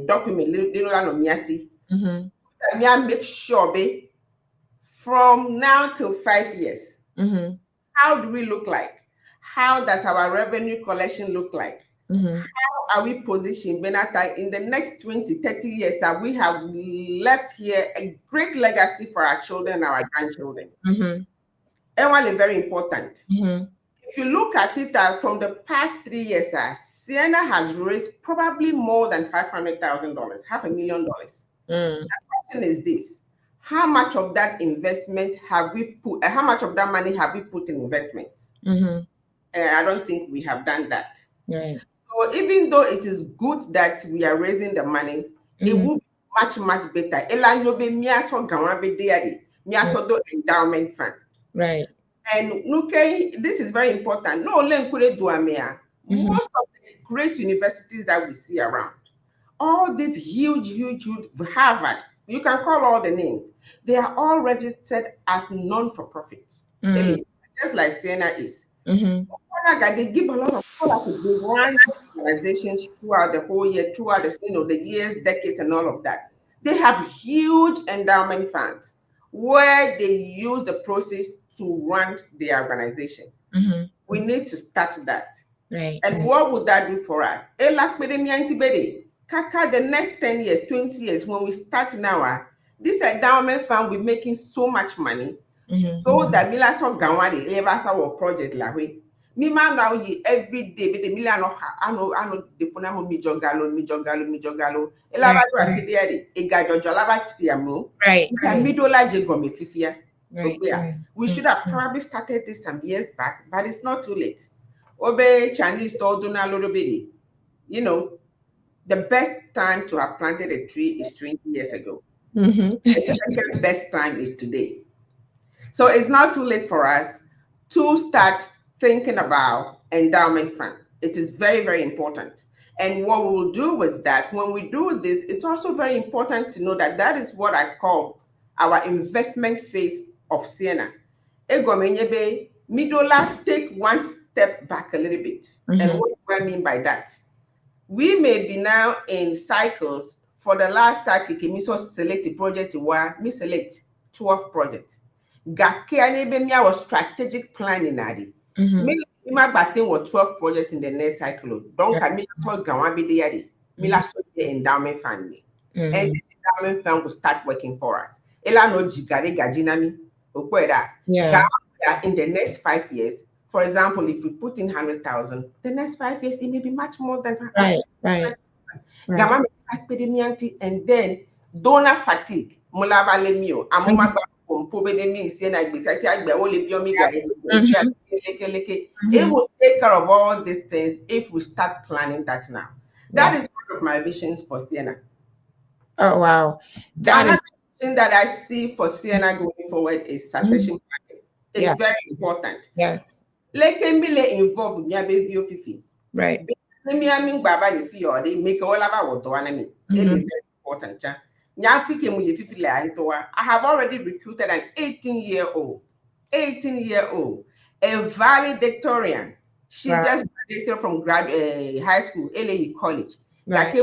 Speaker 7: document. Make sure from now till 5 years, how do we look like? How does our revenue collection look like? How are we positioned in the next 20, 30 years that we have left here a great legacy for our children, our grandchildren? And very important. If you look at it from the past 3 years, Ceana has raised probably more than $500,000, $500,000. The question is this: how much of that investment have we put? How much of that money have we put in investments? I don't think we have done that.
Speaker 3: Right.
Speaker 7: So even though it is good that we are raising the money, it will be much better. Endowment fund.
Speaker 3: Right.
Speaker 7: And this is very important. No, most of the great universities that we see around, all these huge Harvard, you can call all the names, they are all registered as non-for-profit. Just like Ceana is. They give a lot of scholarships. They run organizations throughout the whole year, throughout the years, decades, and all of that. They have huge endowment funds where they use the proceeds to run their organization. We need to start that.
Speaker 3: Right.
Speaker 7: And what would that do for us? The next 10 years, 20 years, when we start now, this endowment fund will be making so much money. So that Mila so Gawadi ever saw a project like we. Mima now every day, but the Milano ano the phone mi jogalo. Elabado apide e gajo jolaba tiamu.
Speaker 3: Right.
Speaker 7: Midola jegomi fifia. We should have probably started this some years back, but it's not too late. Obe Chinese told a little bit, The best time to have planted a tree is 20 years ago.
Speaker 3: Mm-hmm.
Speaker 7: The second best time is today. So it's not too late for us to start thinking about endowment fund. It is very, very important. And what we will do is that when we do this, it's also very important to know that that is what I call our investment phase of Ceana. Egomenyebe, Midola, take one step back a little bit. And what do I mean by that? We may be now in cycles. For the last cycle, we select a project, we select 12 projects. Was strategic planning. Me was 12 projects in the next cycle. Don't I thought the endowment fund. And this endowment fund will start working for us. In the next 5 years, for example, if we put in 100,000, the next 5 years it may be much more than
Speaker 3: right.
Speaker 7: And then donor fatigue. It will take care of all these things if we start planning that now. That is one of my visions for Ceana.
Speaker 3: Oh wow.
Speaker 7: Another thing that I see for Ceana going forward is succession planning. It's very important.
Speaker 3: Yes.
Speaker 7: Like Emile involved Fifi.
Speaker 3: Right.
Speaker 7: Make all about what it is very important. I have already recruited an 18-year-old, a valedictorian. She just graduated from high school, LA College. Right.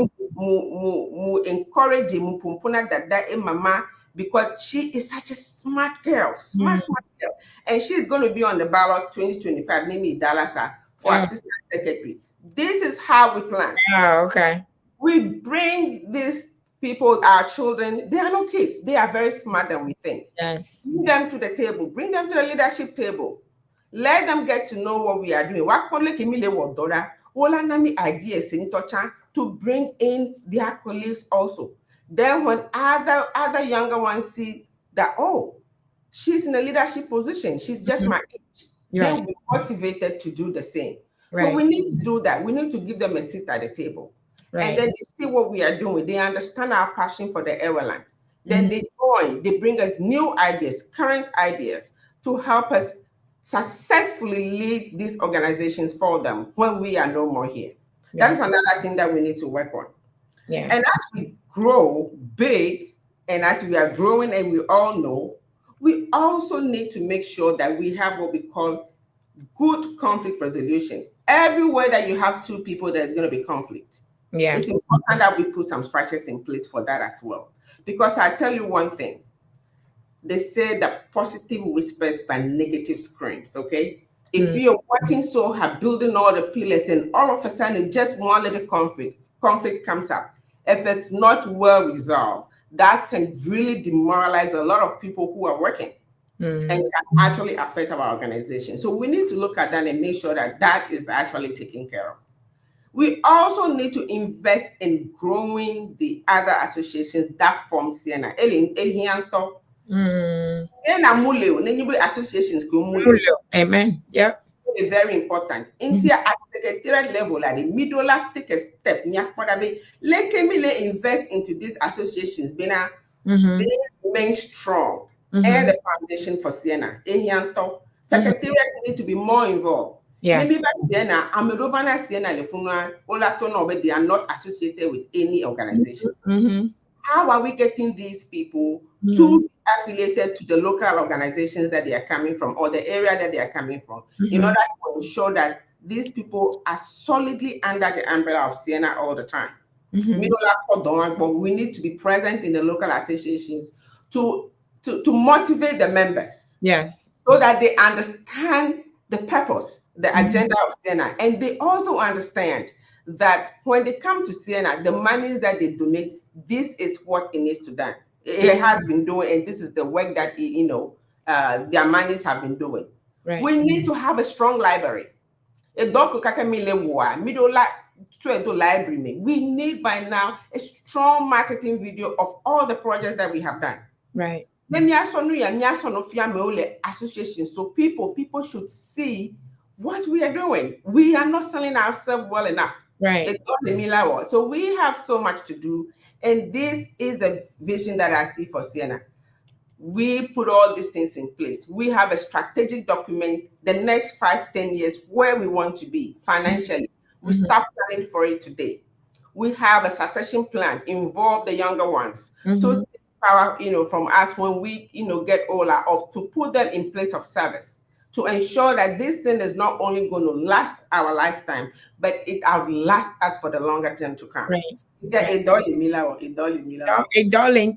Speaker 7: Encourage that mama because she is such a smart girl, smart girl, and she's going to be on the ballot 2025. Name Dalasa for assistant secretary. This is how we plan.
Speaker 3: Oh, okay.
Speaker 7: We bring these people, our children. They are no kids. They are very smart than we think.
Speaker 3: Yes.
Speaker 7: Bring them to the table. Bring them to the leadership table. Let them get to know what we are doing. Ideas in to bring in their colleagues also. Then when other younger ones see that, oh, she's in a leadership position, she's just my age, they will be motivated to do the same. So we need to do that. We need to give them a seat at the table. And then they see what we are doing. They understand our passion for the Airland. Then they join, they bring us new ideas, current ideas to help us successfully lead these organizations for them when we are no more here. That is another thing that we need to work on. And as we grow big, and as we are growing, and we all know, we also need to make sure that we have what we call good conflict resolution. Everywhere that you have two people, there's going to be conflict. It's important that we put some structures in place for that as well. Because I tell you one thing, they say that positive whispers by negative screams, okay? If you're working so hard, building all the pillars, and all of a sudden just one little conflict comes up, if it's not well resolved, that can really demoralize a lot of people who are working and can actually affect our organization. So we need to look at that and make sure that that is actually taken care of. We also need to invest in growing the other associations that form Ceana. Associations.
Speaker 3: Amen. Yeah.
Speaker 7: Very important. At secretariat level, at the middle, take a step. Invest into these associations. They remain strong and the foundation for Ceana. Secretariat need to be more involved. Maybe Ceana, they are not associated with any organization. How are we getting these people to be affiliated to the local organizations that they are coming from or the area that they are coming from in order to ensure that these people are solidly under the umbrella of Ceana all the time? But we need to be present in the local associations to motivate the members.
Speaker 3: Yes.
Speaker 7: So that they understand the purpose, the agenda of Ceana, and they also understand that when they come to Ceana, the monies that they donate, this is what it needs to do. It has been doing, and this is the work that their monies have been doing.
Speaker 3: Right.
Speaker 7: We need to have a strong library. We need by now a strong marketing video of all the projects that we have done.
Speaker 3: Right.
Speaker 7: Association, so people should see what we are doing. We are not selling ourselves well enough.
Speaker 3: Right.
Speaker 7: So we have so much to do, and this is the vision that I see for Ceana. We put all these things in place. We have a strategic document, the next 5-10 years, where we want to be financially. We start planning for it today. We have a succession plan, involve the younger ones. So power, from us when we, get older, up to put them in place of service to ensure that this thing is not only going to last our lifetime, but it outlasts us for the longer term to come.
Speaker 3: Right.
Speaker 7: Idole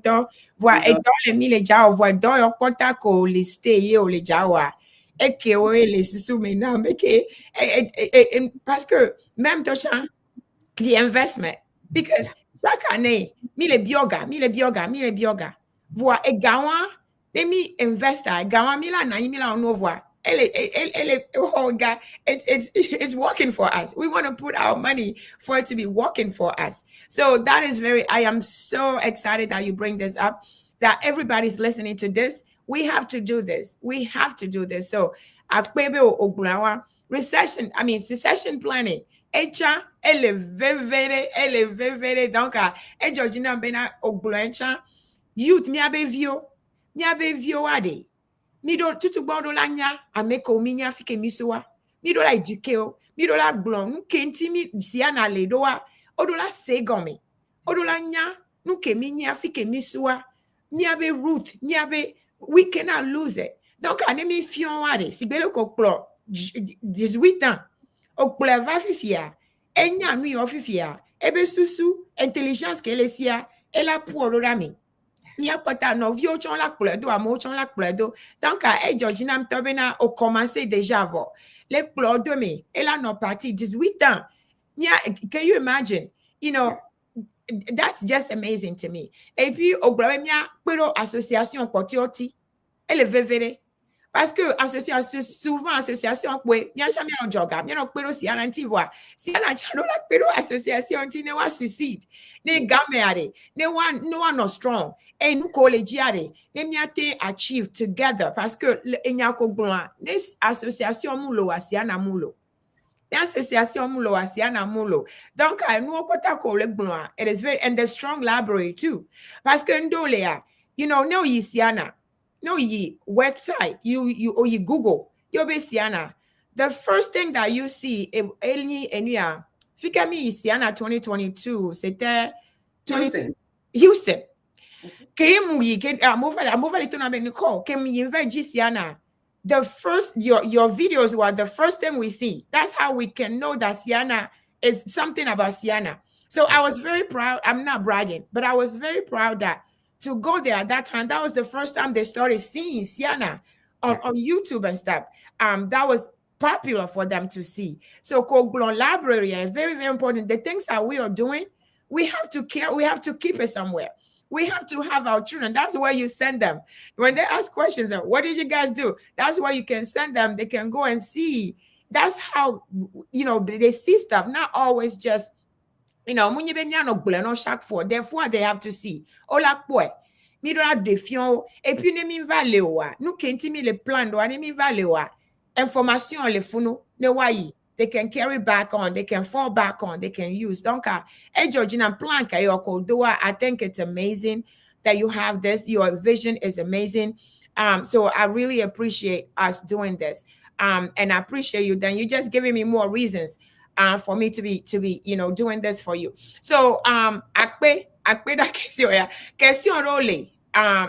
Speaker 3: to voa idole mi le ja voa do yo kota ko le stay ye o le ja wa eke o le susu me na meke parce que même to chan the investment because chaque année mi le bioga voa e gawa mi investor gawa mi la na mi la no voa it's working for us. We want to put our money for it to be working for us. So that is I am so excited that you bring this up, that everybody's listening to this. We have to do this. So AKPENE Ogulawa, succession planning. Echa, elevere, donc, Georgina Bena Ogulawa, youth, miabe vio ade. Mi do tutu gbodo la nya ameko mi nya fike mi soa mi do la eduke o mi do la glon nu kenti mi Ceana le do wa o do la segome o do la nya nu ke mi nya fike mi soa mi abe Ruth mi abe we cannot lose it donc ane mi fion wade si bele ko klo 18 ans o klo va fifia enya nu yo fifia ebe susu intelligence ke le sia e la pour do rami Nia pata no vio chon la pledo amo chon la pledo donc Georgina mtobena o commencé déjà avant les pledo me elle a no parti 18 ans nia can you imagine that's just amazing to me et puis o gba mia pero association potioti elle vevere parce que souvent association kwe nia chami on joga mi no pero Ceana ntivoa Ceana chano la pero association ti ne wa suicide ne gameare ne one no strong et nous collégiare ne miate achieve together parce que enyako glan ne association mulo wa Ceana mulo association mulo wa Ceana mulo donc nous okota ko le glan it is very and the strong library too parce que ndolea no yi Ceana no ye website you Google you be Ceana the first thing that you see fikami Ceana 2022 c'était Houston Nicole Ceana the first your videos were the first thing we see. That's how we can know that Ceana is something about Ceana. So I was very proud. I'm not bragging, but I was very proud that to go there at that time, that was the first time they started seeing Ceana on YouTube and stuff. That was popular for them to see. So Koglon Library is very, very important. The things that we are doing, we have to care. We have to keep it somewhere. We have to have our children. That's where you send them. When they ask questions, what did you guys do? That's where you can send them. They can go and see. That's how, they see stuff, not always just, therefore they have to see. Ola boy. Midora defiant. Et puis, ne mi valewa. Nous kenti mi le plan do, ne mi valewa. Information le funo, ne wayi. They can carry back on, they can fall back on, they can use. Donc, Georgina Planka, I think it's amazing that you have this. Your vision is amazing. So I really appreciate us doing this. And I appreciate you. Then you're just giving me more reasons for me to be, doing this for you. So, akpe da question role,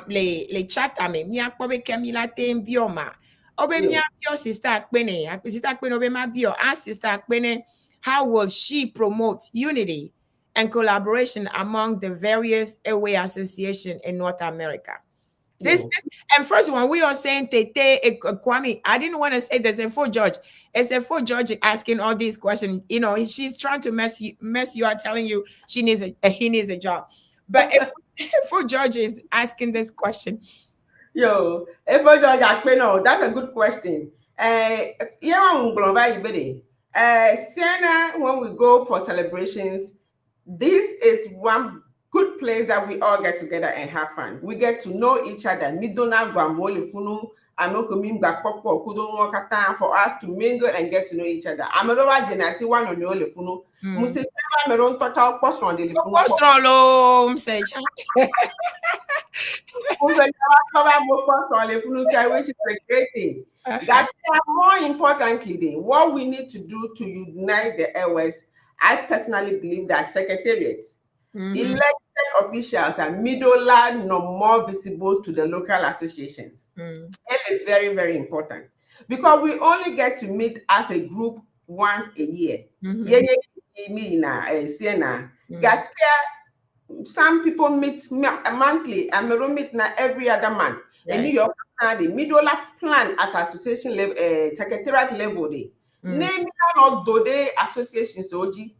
Speaker 3: le chat ame, mi akpobe kemila tem bioma. Obe mi bio sister AKPENE obe ma bio ask sister AKPENE, how will she promote unity and collaboration among the various airway associations in North America? This and first one we are saying Tete Kwame. I didn't want to say there's a full judge. It's a full judge asking all these questions. She's trying to mess you out, telling you he needs a job. But if full judge is asking this question.
Speaker 7: That's a good question. Ceana, when we go for celebrations, this is one good place that we all get together and have fun. We get to know each other. I'm not coming back for us to mingle and get to know each other. I'm a I see one on the only phone. Must I'm don't touch our post on the phone.
Speaker 3: What's wrong, lo? Say,
Speaker 7: which is a great thing. That more importantly, what we need to do to unite the airways, I personally believe that secretariats, elected officials are middle no more visible to the local associations. It is very, very important because we only get to meet as a group once a year. Ceana. Some people meet monthly, and we meet now every other month. In New York, the middle plan at association level, secretariat level. Name not do they associations oji.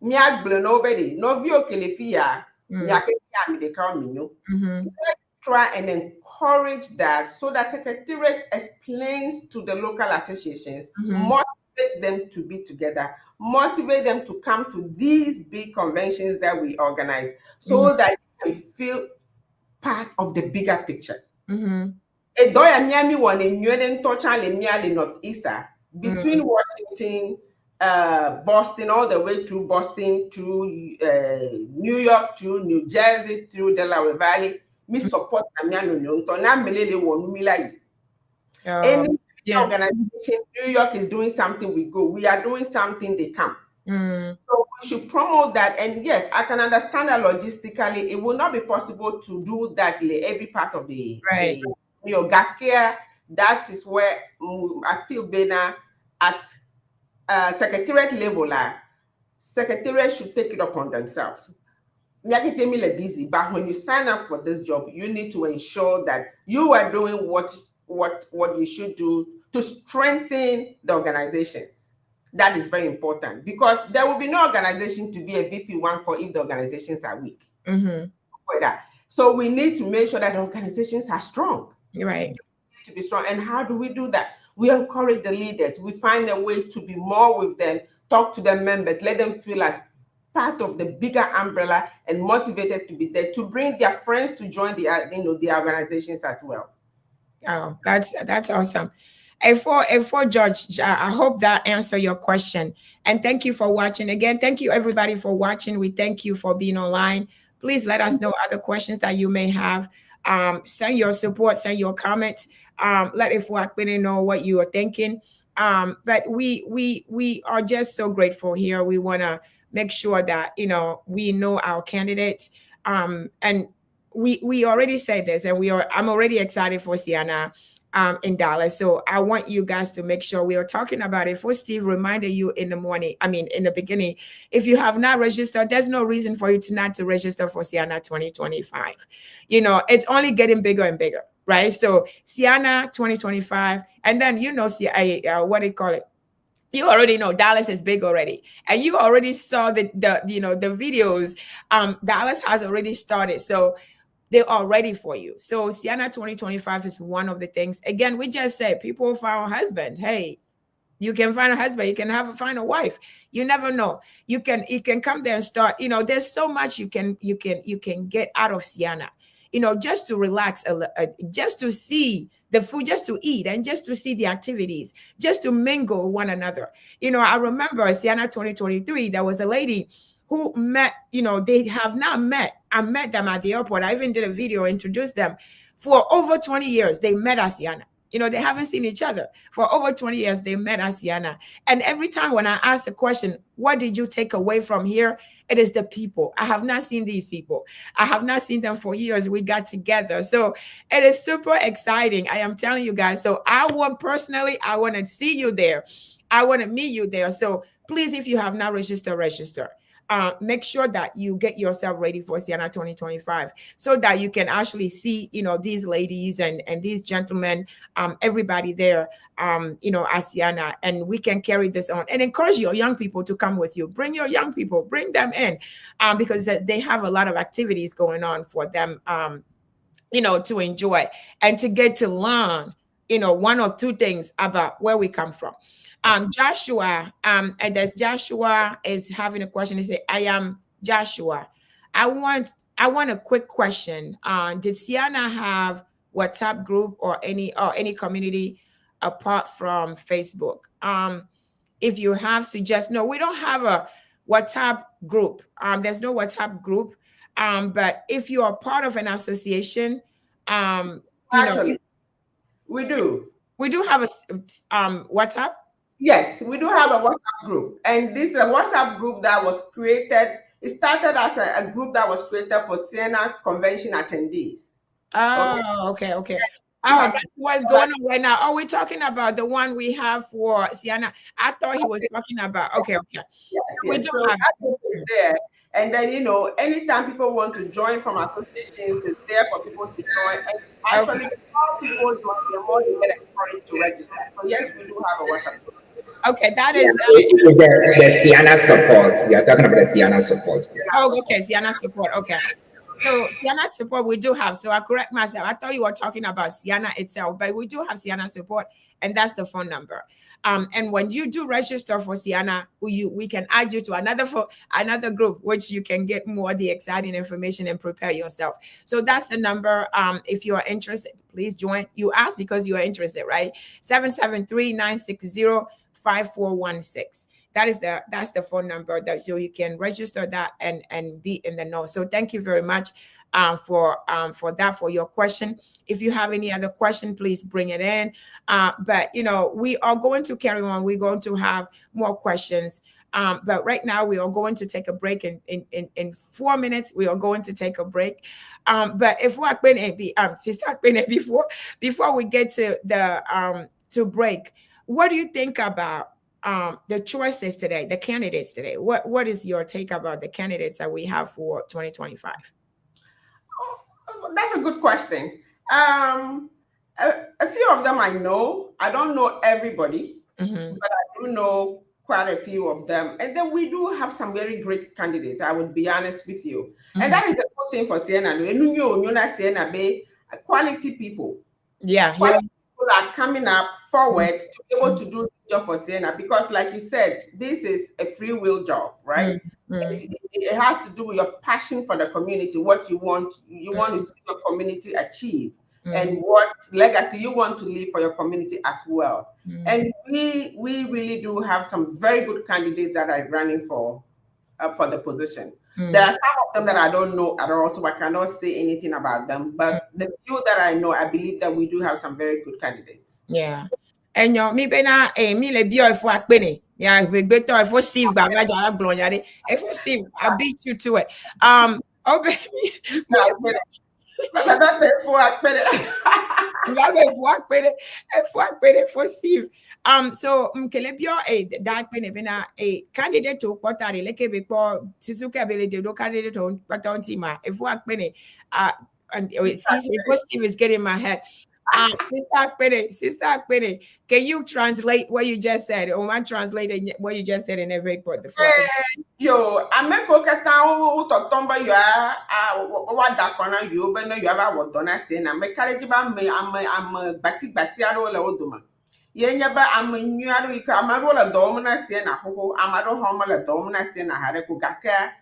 Speaker 7: Miag nobody, no vio kelefia, miakea de camino. Let's try and encourage that so that secretariat explains to the local associations, motivate them to be together, motivate them to come to these big conventions that we organize so that they can feel part of the bigger picture. Edoya Miami one in Newden Tochal Miali Northeaster between Washington, Boston, all the way to Boston, to New York, to New Jersey, to Delaware Valley. Me support Amiano Nyonto. Na melele wonu milai. Any organization, New York is doing something, we go. We are doing something, they come. So we should promote that. And yes, I can understand that logistically, it will not be possible to do that in every part of the Gakia. That is where I feel better at secretariat level. Secretariat should take it upon themselves. Busy, but when you sign up for this job, you need to ensure that you are doing what you should do to strengthen the organizations. That is very important because there will be no organization to be a VP1 for if the organizations are weak. So we need to make sure that the organizations are strong.
Speaker 3: Right.
Speaker 7: To be strong. And how do we do that? We encourage the leaders. We find a way to be more with them, talk to their members, let them feel as part of the bigger umbrella and motivated to be there to bring their friends to join the organizations as well.
Speaker 3: Oh, that's awesome. And for George, I hope that answered your question. And thank you for watching. Again, thank you everybody for watching. We thank you for being online. Please let us know other questions that you may have. Send your support, send your comments. Let AKPENE know what you are thinking. But we are just so grateful here. We want to make sure that we know our candidates. And we already said this, and I'm already excited for Ceana in Dallas. So I want you guys to make sure we are talking about it. For Steve reminded you in the beginning, if you have not registered, there's no reason for you to register for Ceana 2025. It's only getting bigger and bigger, right? So Ceana 2025, and then what do you call it? You already know Dallas is big already, and you already saw the videos. Dallas has already started, so they are ready for you. So Ceana 2025 is one of the things. Again, we just said people find husbands. Hey, you can find a husband. You can find a wife. You never know. You can come there and start. There's so much you can get out of Ceana. Just to relax, just to see the food, just to eat, and just to see the activities, just to mingle with one another. I remember Ceana 2023, there was a lady who met, they have not met. I met them at the airport. I even did a video, introduced them. For over 20 years, they met at Ceana. They haven't seen each other. For over 20 years, they met at Ceana. And every time when I ask the question, what did you take away from here? It is the people. I have not seen these people. I have not seen them for years. We got together. So it is super exciting. I am telling you guys. So I want to see you there. I want to meet you there. So please, if you have not registered, register. Make sure that you get yourself ready for Ceana 2025 so that you can actually see, these ladies and these gentlemen, everybody there, at Ceana, and we can carry this on and encourage your young people to come with you. Bring your young people, bring them in, because they have a lot of activities going on for them, to enjoy and to get to learn, one or two things about where we come from. Joshua, and there's Joshua is having a question. He said, I am Joshua. I want a quick question. Did Ceana have WhatsApp group or any community apart from Facebook. If you have no, we don't have a WhatsApp group. There's no WhatsApp group. But if you are part of an association,
Speaker 7: Actually, we do.
Speaker 3: We do have a WhatsApp.
Speaker 7: Yes, we do have a WhatsApp group, and this is a WhatsApp group that was created. It started as a group that was created for Ceana convention attendees.
Speaker 3: Oh, okay. Oh, that's what's going on right now. Oh, we're talking about the one we have for Ceana. I thought he was talking about. Okay.
Speaker 7: Yes.
Speaker 3: We
Speaker 7: So
Speaker 3: don't have
Speaker 7: that group is there, and then anytime people want to join from associations, it's there for people to join. And actually, the more people join, the more they get encouraged to register. So yes, we do have a WhatsApp group.
Speaker 3: Okay, that is
Speaker 2: the Ceana support. We are talking about the Ceana support.
Speaker 3: Oh, okay, Ceana support. Okay. So Ceana support we do have. So I correct myself. I thought you were talking about Ceana itself, but we do have Ceana support, and that's the phone number. And when you do register for Ceana, we can add you to another group, which you can get more of the exciting information and prepare yourself. So that's the number. If you are interested, please join. You ask because you are interested, right? 773-960-5416. That's the phone number so you can register that and be in the know. So thank you very much for your question. If you have any other question, please bring it in. But we are going to carry on. We're going to have more questions. But right now we are going to take a break in 4 minutes. We are going to take a break. But if we Sister AKPENE, before we get to the to break, what do you think about the choices today, the candidates today? What is your take about the candidates that we have for 2025?
Speaker 7: That's a good question. A few of them I know. I don't know everybody, but I do know quite a few of them. And then we do have some very great candidates, I would be honest with you. And that is the good thing for Ceana. Quality people.
Speaker 3: Yeah.
Speaker 7: Quality people are coming up forward to be able to do the job for Ceana, because like you said, this is a free will job, right? It has to do with your passion for the community, what you want to see your community achieve, and what legacy you want to leave for your community as well. And we really do have some very good candidates that are running for the position. There are some of them that I don't know at all, so I cannot say anything about them. But the few that I know, I believe that we do have some very good candidates.
Speaker 3: Yeah. And me bena me le bio for AKPENE. Yeah, we better for Steve Babaja Glonyade. For Steve, I beat you to it. Oh baby.
Speaker 7: But I don't say for
Speaker 3: AKPENE for Steve. So Kelebio AKPENE bena a candidate to Potari leke before Suzuka ability do candidate on Patontima. If AKPENE and Steve is getting my head. Sister AKPENE, can you translate what you just said? Or am I translating what you just said in every report?
Speaker 7: Yo, I make okay town to tomba you are what that corner you but no you have what donna saying I make carriage about me I'm batik batiaro la oduma. Yenya ba I'm new I'm a roll a domina saying a ho I'm a homo la domina saying a hareko gaka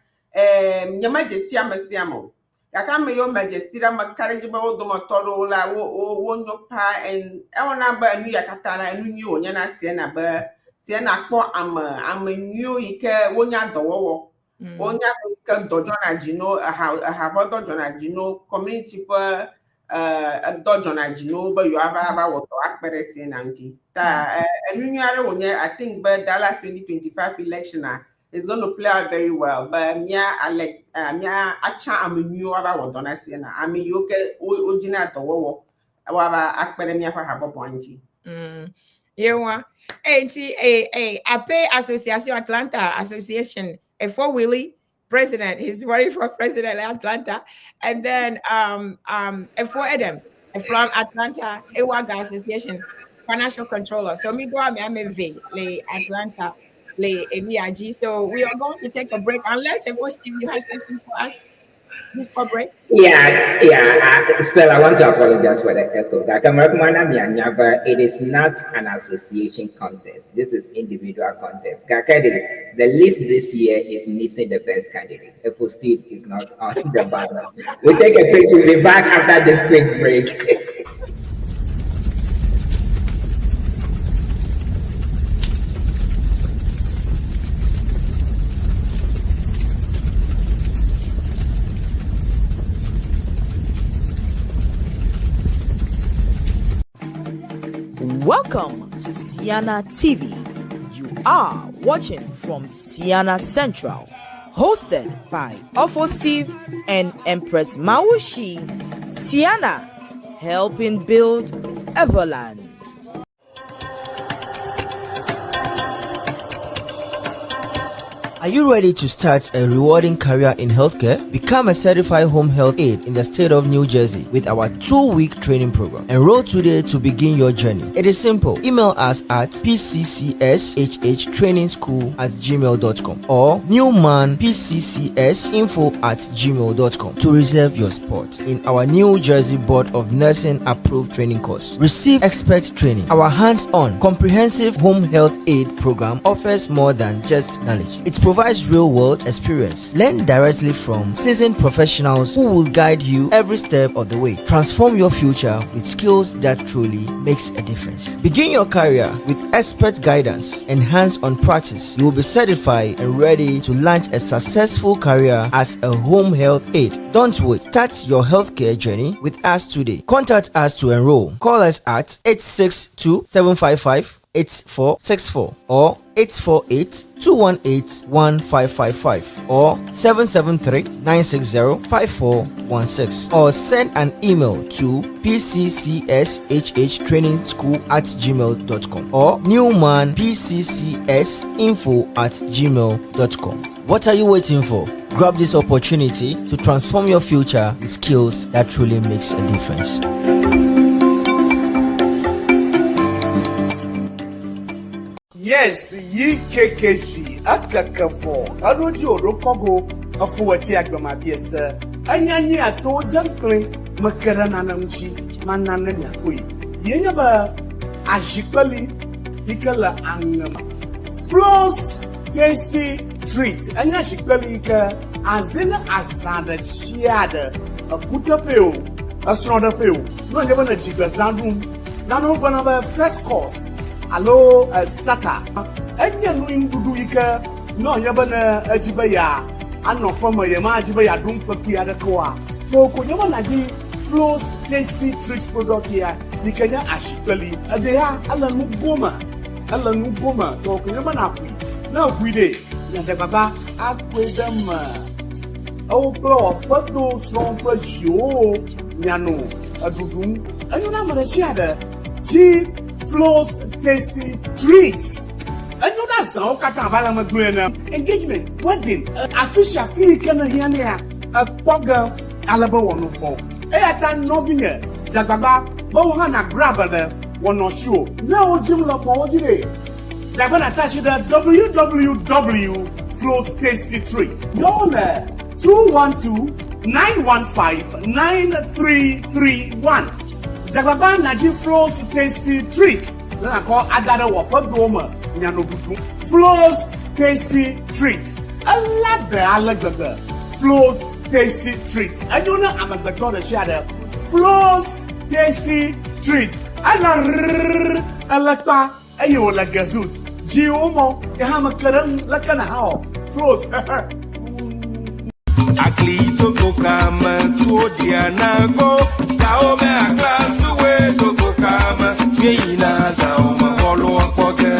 Speaker 7: your majesty I'm a siamo. Yakame your majesty I'm a carriage about doma toro la won your pa and our number and you yakatana and you yana saying a bear. I'm a new ike wonya dowo wonya ike dojona jino have dojona jino community for dojona jino but you have what AKPENE saying anti ta I think but Dallas 2025 election is going to play out very well, but I'm a new about what dona saying I'm a yoke ojina dowo AKPENE me for have pointy.
Speaker 3: Yeah, APE Association Atlanta Association, for Willie president, he's running for president in Atlanta, and then for Adam from Atlanta Ewaga Association financial controller. So me go I'm le Atlanta le Emiaji. So we are going to take a break unless if Steve you have something for us. Miss Aubrey?
Speaker 2: Still, I want to apologize for the echo. It is not an association contest. This is individual contest. The list this year is missing the best candidate. Steve is not on the banner. We'll take a quick. We'll be back after this quick break.
Speaker 1: Welcome to Ceana TV. You are watching from Ceana Central, hosted by Steve and Empress Mawushi. Ceana, helping build Everland.
Speaker 10: Are you ready to start a rewarding career in healthcare? Become a certified home health aide in the state of New Jersey with our 2-week training program. Enroll today to begin your journey. It is simple. Email us at pccshhtrainingschool@gmail.com or newmanpccsinfo@gmail.com to reserve your spot in our New Jersey Board of Nursing approved training course. Receive expert training. Our hands-on comprehensive home health aid program offers more than just knowledge. It provides real-world experience. Learn directly from seasoned professionals who will guide you every step of the way. Transform your future with skills that truly makes a difference. Begin your career with expert guidance and hands-on practice. You will be certified and ready to launch a successful career as a home health aide. Don't wait. Start your healthcare journey with us today. Contact us to enroll. Call us at 862-755-8464 or 848-218-1555 or 773-960-5416 or send an email to pccshhtrainingschool@gmail.com or newmanpccsinfo@gmail.com. What are you waiting for? Grab this opportunity to transform your future with skills that truly makes a difference.
Speaker 11: Yes, ye KKG, Akakafo, Aroji Orokogo, a Fuati Agamabias, Anyani Ato Junkling, Makaranamchi, Manananya Hui, Yenaba, Ashikali, Hikala Angama, Floss, Tasty Treat, Anyashikali, Azina Azada, Shiada, a Kutapeo, a Strodapeo, no never a Jigazandum, Nano Banaba first course. Hello, starter. Anya nuingudu ika no nyabana ajibaya ano kwama yema ajibaya dumpa ya dakwa. Ko nyama naji Flows Tasty Treats product here. Nikanya ashitali. Adeya ala nugoma. To nyama na kwi. Na kwi de. Na baba akwedama. Au pro pado strong pressure nyano adudum. Anu na marashada. G Flows Tasty Treats. And you know that's engagement, wedding, official fee can hear me a pogger Alaba one of Airtan Novina, Zababa, Bohana Grabber, one or show. No Jimla Mojide. Zabana Tashida www.Flows Tasty Treats. Yola 212-915-9331. Jagaba Naji Flows Tasty Treat. Then I call Agada Wapadoma, Nyanobutu. Flows Tasty Treat. I like the Flows Tasty Treat. I don't know, I'm at the corner shadow. Flows Tasty Treat. I like Ayo la Gazut. Giomo, Yahama Karan, Lakana How. Flows.
Speaker 12: Aklito kokama tuodiana go kaome aklasu we kokama yeina dauma bolo akoge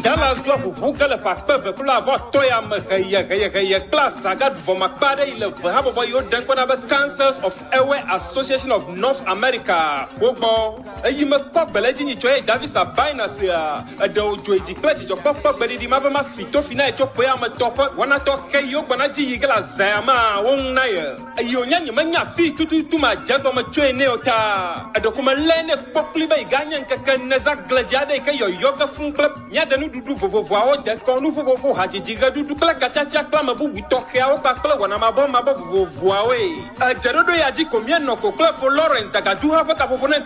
Speaker 8: Dallas Club Google pa peve pour la voix toya me hey class saga for makbade ile habo boy yo den kona be Cancers of Airway Association of North America wogbo eyi me kok beleji ni choye Davis abaina se a de ojo eji pledge jo pop bedi di ma be ma fito fina e chopo ya me tofa wana to ke yo gbana ji yigla zama won na ye eyi onya ni manya fi tutu ma jago ma choye ne ota e do kuma lene popli be ganya nkeke neza gladiade ke yo yoga fun club nya de nu dudu vovo vovovoawo de kɔnu ƒoƒoƒo hadzidzi ɣeɖuɖu kple gatsatia kple ame bubu tɔxɛawo kpakple wɔnamabɔ vovovoawoe. Edzeɖoɖo ya dzi ko mienɔ ko kple fo Lawrence Dagadu hã ƒe kaƒoƒo ne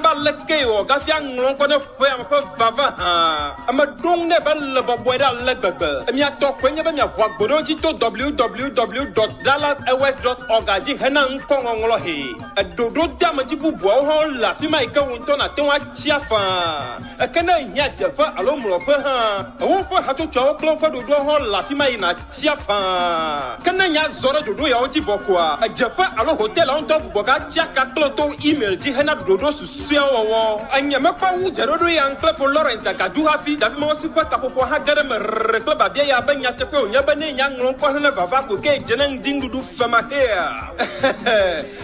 Speaker 8: ba leke wɔ gafi aŋlɔ ŋkɔ ne ƒea me ƒe vava hã. Ame ɖom ne be le bɔbɔe ɖe ale gbegbe. Miatɔ koe nye be miaʋu agboɖo dzi to www.dallasewest.org dzi hena ŋkɔŋɔŋlɔ he. Eɖoɖo de ame dzi bubuawo hã le afi ma yi ke wo ŋutɔ nate ŋu atsi afaa. Eke ne hiã dzeƒe alo mlɔƒe hã, woƒe hatsotsoawo kple woƒe ɖoɖowo hã le afi ma yina atsi afaa. Ke ne nya zɔ ɖe ɖoɖo yawo dzi vɔ koa, edzeƒe alo hotelawo ŋutɔ gbugbɔ gatsi aka kple to email dzi hena ɖoɖo susuewo wɔwɔ. Enyemekpɔ wu dzeɖoɖo ya kple fo Lawrence Dagadu hafi dafi ma wosi ƒe kaƒoƒo hã ge ɖe me rrrr kple babia ya be nyateƒe wònye be ne nya ŋlɔ ŋkɔ hene vava ko ke dze ne ŋdi ŋuɖuɖu fema hea.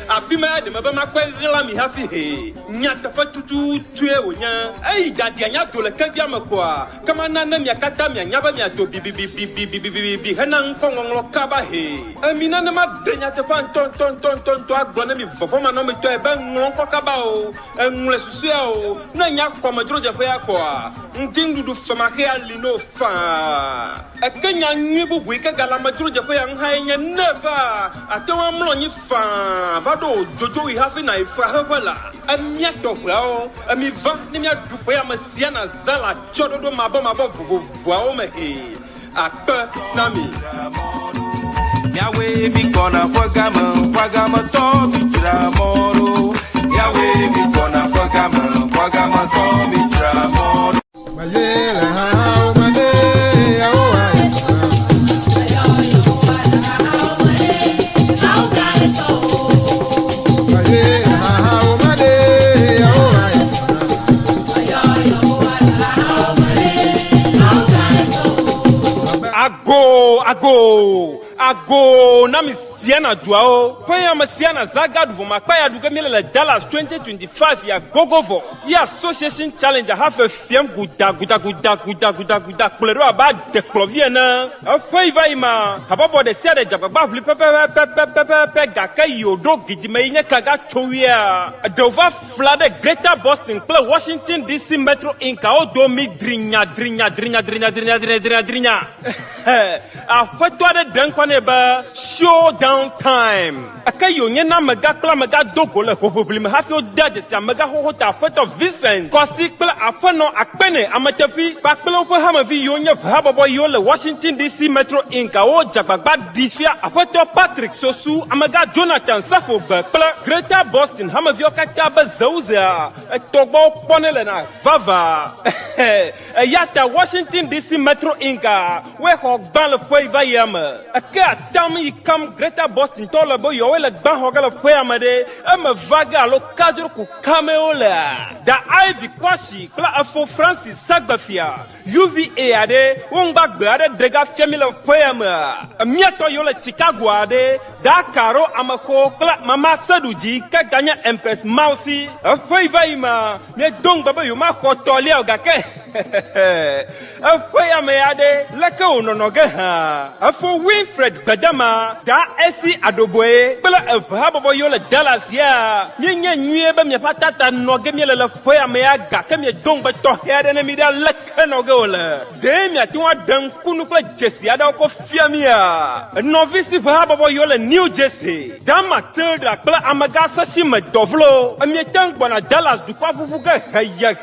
Speaker 8: Afi ma ɖeme be makɔe ɣla mi hafi he. Nyateƒe tututue wònye. Eyi dadia nya do le kevia me koa, kema na ne mia katã mianya be miado bibibibibibibibi hena ŋkɔŋɔŋlɔ kaba he. Emi na ne ma ɖe nyateƒe ŋtɔntɔntɔntɔntɔ agblɔ ne mi vɔvɔmanɔmetɔe be ŋlɔ ŋkɔ kaba o, eŋlɔ susua o, ne nya kɔmedzrodzeƒea koa, ŋdi ŋuɖuɖu fema hea li no faa. Eke nya nyui bubu yi ke gale amedzrodzeƒea ŋhãe nye ne va ate ŋu amlɔ anyi faa va ɖo dzodzo yi hafi na yi fra heƒe la. Emia tɔƒeawo, emi va ne miaɖu ƒe ame sia na zã le atsyɔ̃ɖoɖo mabɔmabɔ vovovoawo me he. Akpe na mi.
Speaker 12: Yawe mi kɔna ƒe game tɔ mi dzra mɔ ɖo. Yawe mi kɔna ƒe game tɔ mi dzra mɔ ɖo.
Speaker 8: Ago na mi Ceana duao. Paya ma Ceana zagadu voma paya duke miele le Dallas 2025 ya gogovo. Ya association challenge have a fiem guda plero aba de cloviena. A favor ima. Hababo de sia de jababa flipe pepe gaka yodo gidime kaga chowia. Dova flood Greater Boston play Washington DC Metro Inca o do mi drinya. A fetwa de dankwane ba showdown time. Akayo nyena mega kla mega dogo le hohobli me hafi o daje sia mega hohota feto Vincent. Kosi kla afeno AKPENE ametepi pa kla opo hamavi yo nye habobo yo le Washington DC Metro Inca o jagbagba difia afeto Patrick Sosu amega Jonathan Safo be kla Greater Boston hamavi o kata be zauza etogbo pone le na vava. Yata Washington DC Metro Inca we ho gban le foi va yame. Ake atam yi kam Greater Boston to le bo yo le gban ho ga le foi amade e me vaga lo kadro ku cameo la. Da Ivy Kwashi kla afo Francis Sagbafia UVA ade wongba gbe ade dega fiami le foi ame. Miato yo le Chicago ade da Karo amako kla mama Saduji ka ganya Empress Mausi. Foi va yima me dong baba yo ma ko toli o ga ke. Foi ame ade leke ononoge ha. Afo Winfred Bedama da esi adoboe bela habobo yo le Dallas ya nye nyue be me patata noge me le foi ame aga ke me dongbe to hede ne mi da leke noge ole de mi ati wa dan kunu kle Jesse ada ko fiamia novice habobo yo le New Jersey da Matilda kle amaga sashi me dovlo mi tangbo na Dallas du kwa vuvuga haya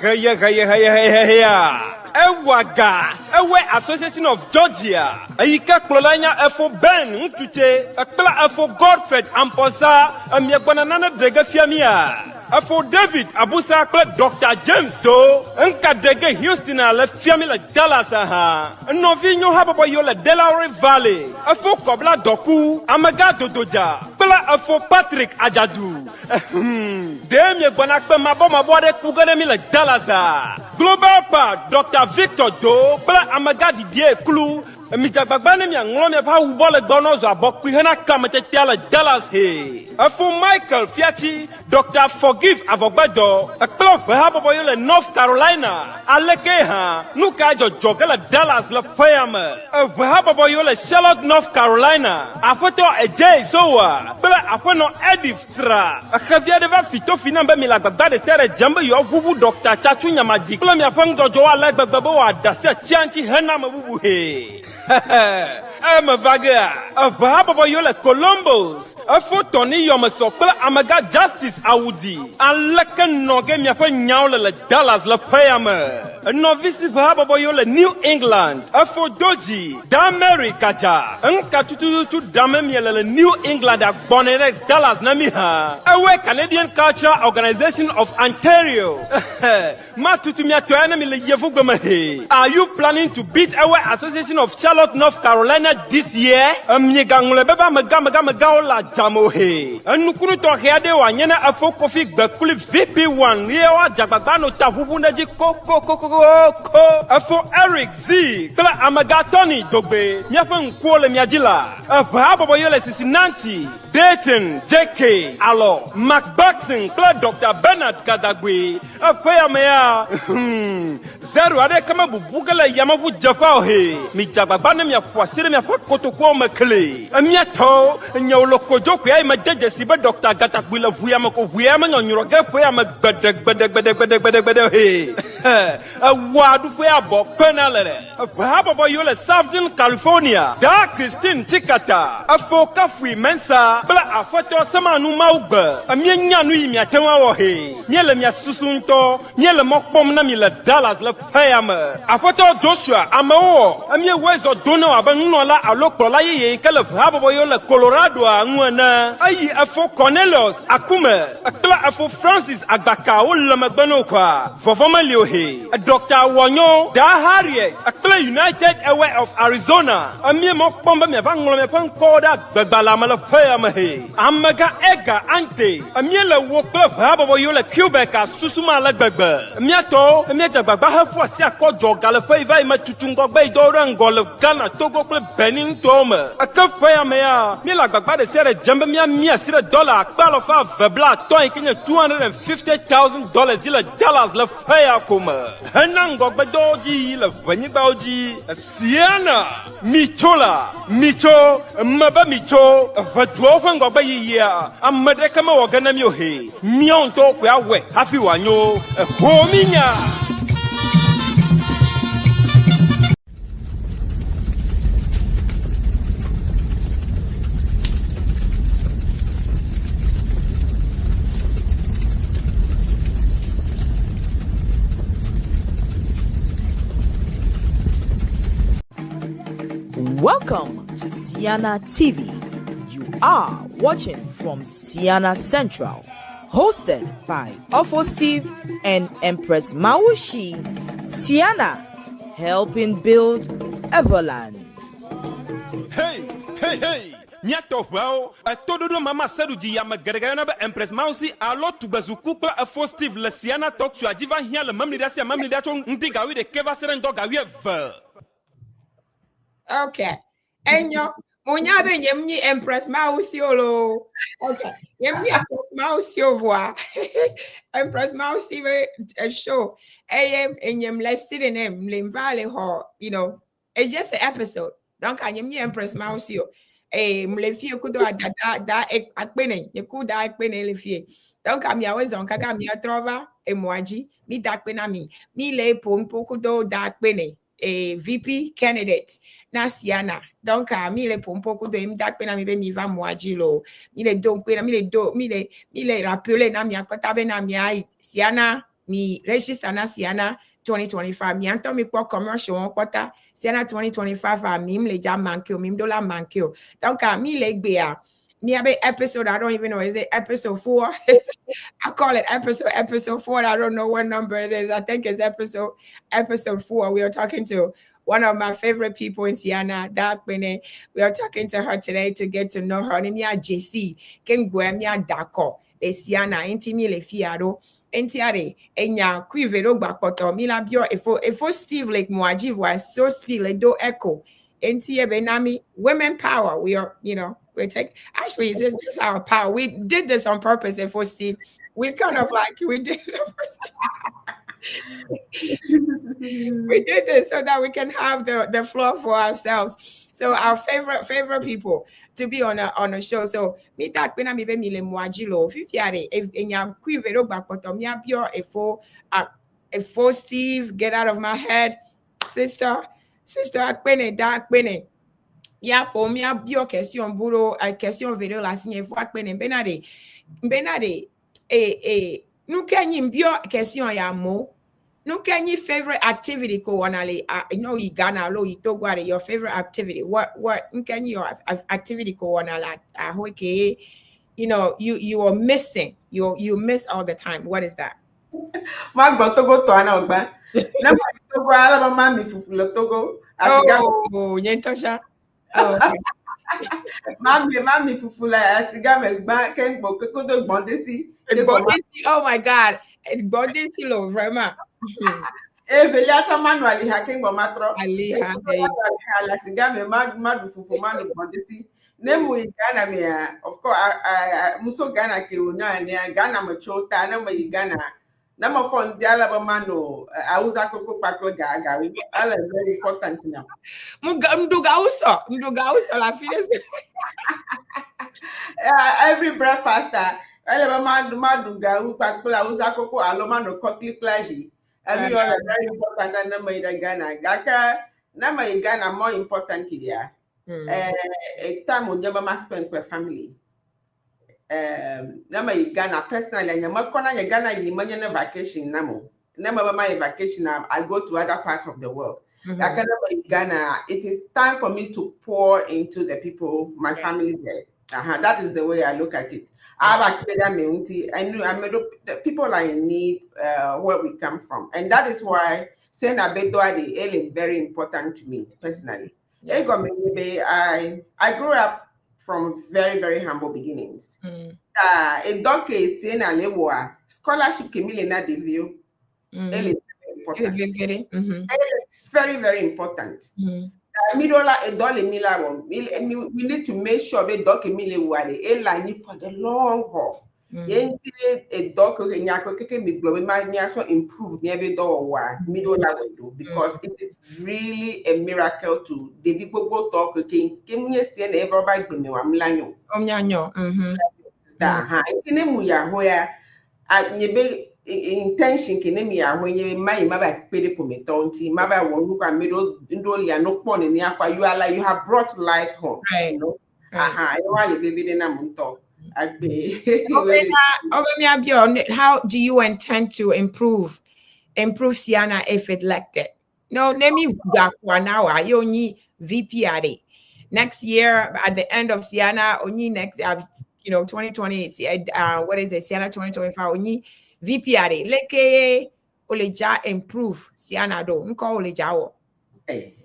Speaker 8: Ewaga, Ewe Association of Georgia, Aika Klolanya Efo Ben, Untuche, Akla Efo Godfred Amposa, Amiabanana Dega Fiamia. Afo David Abusa Dr. James Do, Nka Dege Houston le Fiamila Dallas ha. Novinho Hababo yo le Delaware Valley. Afo Kobla Doku, Amaga Dodoja. Kla Afo Patrick Ajadu. Demie Bonakpe Mabo de Kugane le Dallas ha. Global Pa Dr. Victor Do, Kla Amaga Didier Klu.
Speaker 13: mi jagbagba mi anglo mi pa wo le gbono zo abokpi hena kamete le Dallas he afo Michael Fiachi Dr. Forgive Avogbedo ekplo ha bobo le North Carolina aleke ha nuka jojo le Dallas le payam ha bobo le Charlotte North Carolina afoto eje so wa bela afono Edith tra akavia de va fito finamba mi la gbagba de sere jambe yo bubu Dr. Chachu Nyamadi bela mi afang jojo wa le gbagba wa dase chianchi hena mabubu he I'm vaga. Avabo yole Columbus. A photoni yom sokla amaga justice audi. And lekan noge mi afa nyaule le Dallas le payame. A novice vabo yole New England. A doji d'America ja. Nka tutu dame mi le New England a bonere Dallas namiha. Awe Canadian Cultural Organization of Ontario. Ma tutu mi atoene mi le yevu gbemehe. Are you planning to beat our Association of Charlotte, North Carolina this year? Myegangle beba mega la jamohe. Nukunu to heade wa nyena afo kofi gbekuli VP1 yewa jagbagano tahubu neji ko afo Eric Z kla amaga Tony dogbe miafa nkuole miajila afa bobo yole Cincinnati Dayton JK alo McBuxton kla Dr. Bernard Kadagwe afa ya zero ade kama bubugala yamavu jafao he mi jagbagana mi afwasire mi afa kotoko makle amiato nyawloko joko ya majeje sibe Dr. Gatakwila vuyama ko vuyama nyonyoroge vuyama gbede he wadu vya bo penalere babo yole Southern California da Christine Chikata afoka free mensa bla afoto sama nu maugbe amienya nu yimi atenwa wo he miele mi asusunto miele mokpom na mi le Dallas le payame afoto Joshua amawo amie wezo dono abannola alokpola ye kele babo yole Colorado anwana ayi afo Cornelius Akume akla afo Francis Agbaka o le magbano kwa vovoma liohe Dr. Wonyo da Harriet akla United Airway of Arizona amie mokpom me bangolo me pan koda gbagbala mala payame he amaga ega ante amie le wo kle babo yole Quebec susuma la gbagba miato amie jagbagba hafu asi akojo gale faiva ima tutungo gbe idoro ngole Ghana Togo kle Benin tome akafayame ya mi la gbagba de sere jambe mi asire dollar akpalo fa vebla ton Kenya $250,000 dile Dallas le faya kuma hanango gbedoji le vanyiba oji Ceana micho maba micho vadwo kwengo gbe yia amade kama wogana mi ohe mionto kwa we hafi wanyo hominya.
Speaker 1: Welcome to Ceana TV. You are watching from Ceana Central, hosted by Steve and Empress Mawushi. Ceana, helping build Everland.
Speaker 8: Hey! Nyato well, a todo mama seduji yamagaragana ba Empress Mausi a lot to bazukupla a Steve le Ceana talk to a diva here le mamli dachon ndiga wi de keva seren doga wi ever.
Speaker 3: Okay. Enyo, munyabe nyemni Empress Mausi olo. Okay. Nyemni Empress Mausi ovwa. Empress Mausi a show. Enyem let's sit in him, limvale ho, you know. It's just an episode. Donc nyemni Empress Mausi o. Mlefie kudo da akpene, yeku da akpene lefie. Donc mi awezon kaka mi atrova emwaji, mi da akpena mi le pompo kudo da akpene. A VP candidate na Ceana donc mi le pompo kudo im da akpena mi be mi va mwajilo mi le donc mi le rappeler na mi akota be na mi ai Ceana mi register na Ceana 2025 mi anto mi po commercial kota Ceana 2025 a mi le ja manke o mi dola manke o donc mi le gbe a mi have episode, I don't even know, is it episode 4? I call it episode 4. I don't know what number it is. I think it's episode 4. We are talking to one of my favorite people in Ceana, AKPENE. We are talking to her today to get to know her. Nimia JC, Ken Guemia Dako, de Ceana, Intimi le Fiado, Entiare, Enya, Quivero Bakoto, Milabio, efo Steve like Moaji was so speak like do echo. NTA Benami, women power. We are, you know, actually it's just our power. We did this on purpose, and for Steve, we kind of like we did it on purpose. We did this so that we can have the floor for ourselves. So our favorite people to be on a show. So me tak pena mi be mi le muajilo. Fifiare if enya kuivero bakpoto mi abio a full Steve, get out of my head, sister AKPENE da AKPENE. Ya po mi abio question buro question video la signe fo AKPENE benade nou kenyi mbio question ya mo. No, can you favorite activity go on ali? I know you Ghana lo you talk about your favorite activity. What can your activity go on ali? Okay, you know you are missing. You miss all the time. What is that?
Speaker 7: Mag Togo to anogba. Na Togo ala mama mi fufu lo Togo.
Speaker 3: Oh, nyentosha. Oh, okay.
Speaker 7: Mami fufu la asiga me gba ken gbo koko do gbondesi.
Speaker 3: Oh my God. Gbondesi lo vraiment.
Speaker 7: Veliata manually hacking bomatro.
Speaker 3: Aliha
Speaker 7: la siga me madu fufu manu gbondesi. Nemu Ghana me of course I muso Ghana ke unya ne Ghana me chota na me Ghana. Na mo fon di Alabama no auza koko pakro gaga. All is very important now.
Speaker 3: Mduga uso la fines.
Speaker 7: Every breakfast Alabama maduga pakro auza koko aloma no kokli plaji. Every all very important and number in Ghana. Gaka number in Ghana more important here. A time when you must spend with family. Number in Ghana personally, and you're Ghana in the vacation. Number my vacation, I go to other parts of the world. In Ghana, it is time for me to pour into the people, my family there. That is the way I look at it. I know the people are in need where we come from. And that is why Ceana is very important to me personally. Yeah. I grew up from very, very humble beginnings. A doctor is saying a scholarship Kemilena Deville. Very, very important. We need to make sure we doc line for the long haul. A doc improve because it is really a miracle to the people go talk again. Intention can me when you may pay pometonti, maba won look at middle indolia no pon in you are like you have brought life home.
Speaker 3: Right.
Speaker 7: You know?
Speaker 3: How do you intend to improve Ceana if elected? No, let me back 1 hour. You only VPRA. Next year at the end of Ceana, only next 2020, what is it? Ceana 2025 only VPRA. Leke oleja improve Ceana do. Nko oleja wo.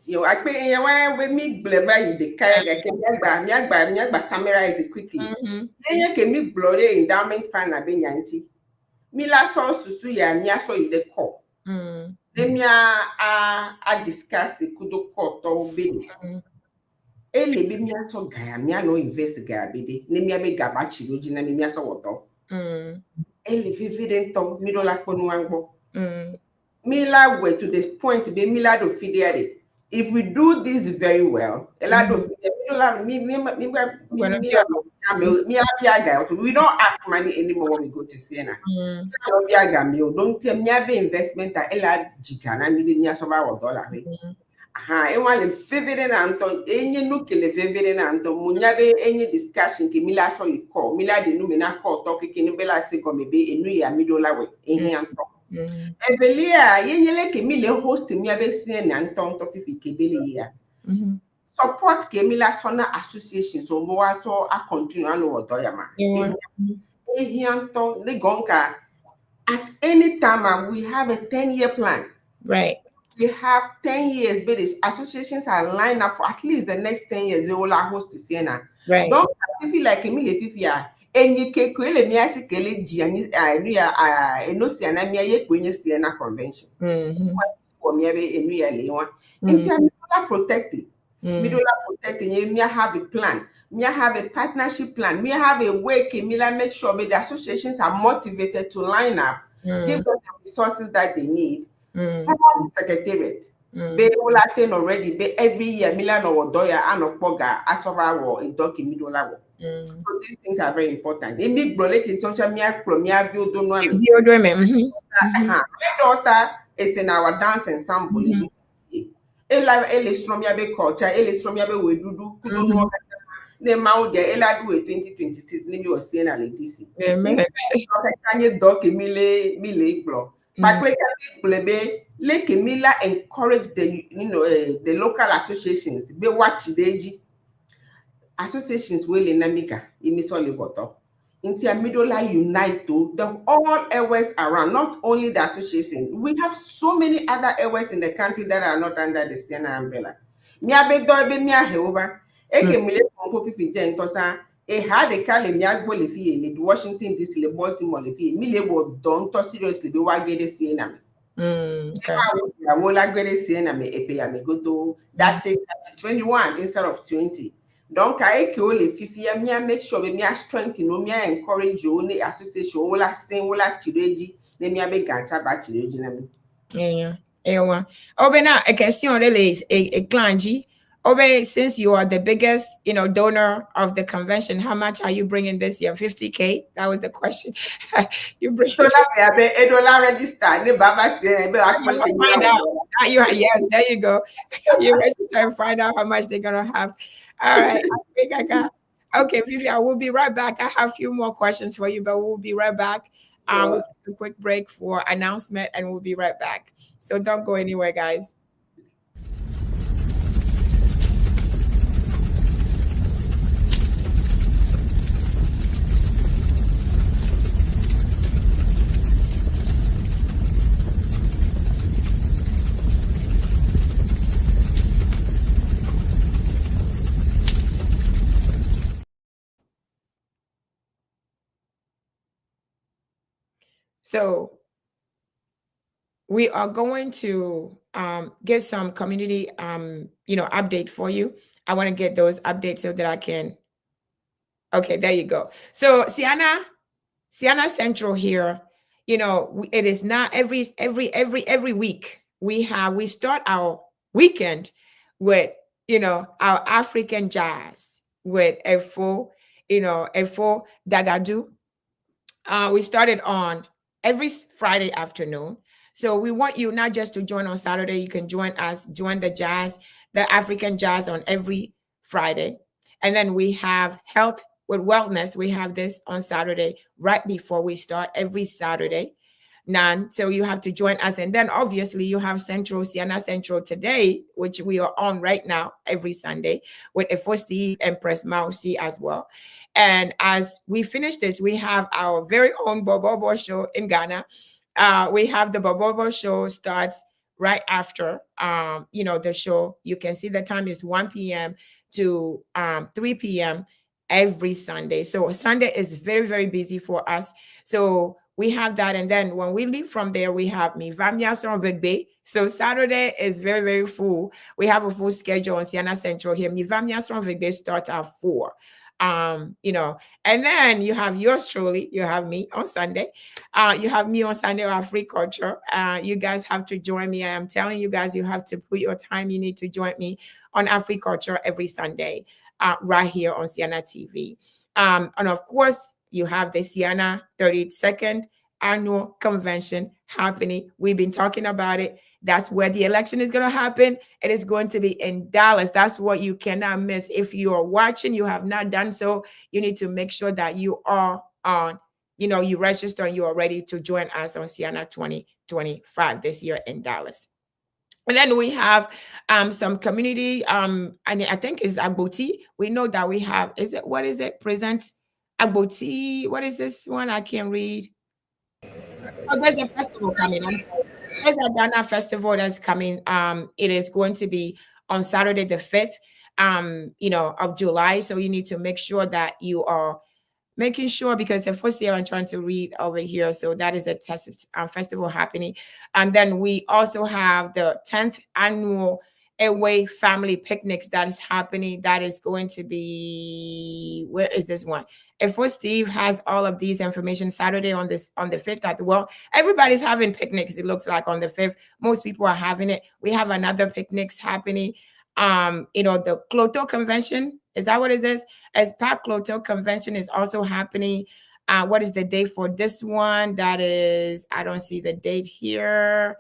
Speaker 7: Yo, AKPENE when me bleba the kaya can summarize it quickly. Then can me blood endowment fund na be nyanti. Mila so susu ya mia so you the call. Then me a discuss the kudo call to be. Ele be mia so gaya mia no invest gaya be de. Ne mia be gabachi loji na mia so woto. Ele vivident to middle la konu angbo. Mila were to this point be Mila do fidere. If we do this very well, we don't ask money anymore when we go to Ceana. Don't tell me have investment at Ella Jicana, million $1. I want a favorite Anton, any nuclear favorite Anton, Munyabe, any discussion, Mila so you call Mila the Numina call talking in Bella Sigo, maybe a new year middle away in Anton. Evelia, yenye Kemile host me abe sien and tonto fifi kebele ya. Support Kemila Sona Association so more so a continue no doyama. Ehianto le gonka. At any time we have a 10-year plan.
Speaker 3: Right.
Speaker 7: We have 10 years, but the associations are lined up for at least the next 10 years. They will host Ceana.
Speaker 3: Right.
Speaker 7: Don't feel like Kemile fifi. And you can me as a Kelly Gianni, no Ceana, me Ceana convention. For me, a really one. It's protected. Middle protecting you, me have a plan. Me have a partnership plan. Me have a way to make sure the associations are motivated to line up, give them the resources that they need. Form secretariat. Be all attend already. Be every year, Milan or Doya and Opoga, Asova or a doc in middle level. So these things are very important. In big brolek in social media, Promia build on my daughter is in our dance ensemble. Electromia be culture, electromia be we do kudu ne mau de ela do 2026 ni mi o Ceana le DC. Kanye doc mile glo. But we can like Mila encourage the the local associations be watch the associations will in Namika imisoli boto. Into middle unite to the all airways around, not only the association. We have so many other airways in the country that are not under the Ceana umbrella. Mia be do be mia heover. Eke mile pompo fifi jen tosa. E had a call mia go lefi le Washington DC le Baltimore lefi. Mile wo don to seriously be wa get the Ceana. I will agree Ceana me epe me go to that takes 21 instead of 20. Donc, I can only make sure we are strengthen, we encourage you, the association, all that same, all that chireji, let me have a ganta back chireji.
Speaker 3: Yeah. Obena, a question really is a clangy. Obe, since you are the biggest, donor of the convention, how much are you bringing this year? 50K? That was the question. You bring. So
Speaker 7: that $1 register. The Baba
Speaker 3: find out. Yes, there you go. You register and find out how much they're gonna have. All right. I think I got. Okay, Vivi, I will be right back. I have a few more questions for you, but we'll be right back. We'll take a quick break for announcement, and we'll be right back. So don't go anywhere, guys. So we are going to get some community, update for you. I want to get those updates so that I can. Okay, there you go. So Ceana Central here. It is not every week we start our weekend with our African jazz with a full Dagadu. We started on every Friday afternoon. So we want you not just to join on Saturday. You can join the jazz, the African jazz on every Friday. And then we have health with wellness. We have this on Saturday, right before we start every Saturday. So you have to join us. And then obviously you have Ceana Central today, which we are on right now every Sunday with ABOTSI Empress Mausi as well. And as we finish this, we have our very own Bobobo show in Ghana. We have the Bobobo show starts right after, the show. You can see the time is 1 p.m. to 3 p.m. every Sunday. So Sunday is very, very busy for us. So we have that. And then when we leave from there, we have Mivamia Vegbe. So Saturday is very, very full. We have a full schedule on Ceana Central here. Mivamia Vegbe starts at 4. And then you have yours truly. You have me on Sunday. You have me on Sunday on Free Culture. You guys have to join me. I am telling you guys, you have to put your time. You need to join me on Free Culture every Sunday, right here on Ceana TV. And of course, you have the Ceana 32nd annual convention happening. We've been talking about it. That's where the election is going to happen. It is going to be in Dallas. That's what you cannot miss. If you are watching, you have not done so, you need to make sure that you are on, you register and you are ready to join us on Ceana 2025 this year in Dallas. And then we have some community, and I think it's ABOTSI. We know that we have, what is it? Present ABOTSI. What is this one? I can't read. Oh, there's a festival coming. There's a Ghana festival that's coming. It is going to be on Saturday the 5th, of July. So you need to make sure that you are making sure, because the first year I'm trying to read over here. So that is a festival happening. And then we also have the 10th annual away family picnics that is happening. That is going to be, where is this one? If Steve has all of these information, Saturday on the 5th well, everybody's having picnics. It looks like on the 5th, most people are having it. We have another picnics happening. The Cloto convention, is that what it is? As Pac Cloto convention is also happening. What is the date for this one? That is, I don't see the date here.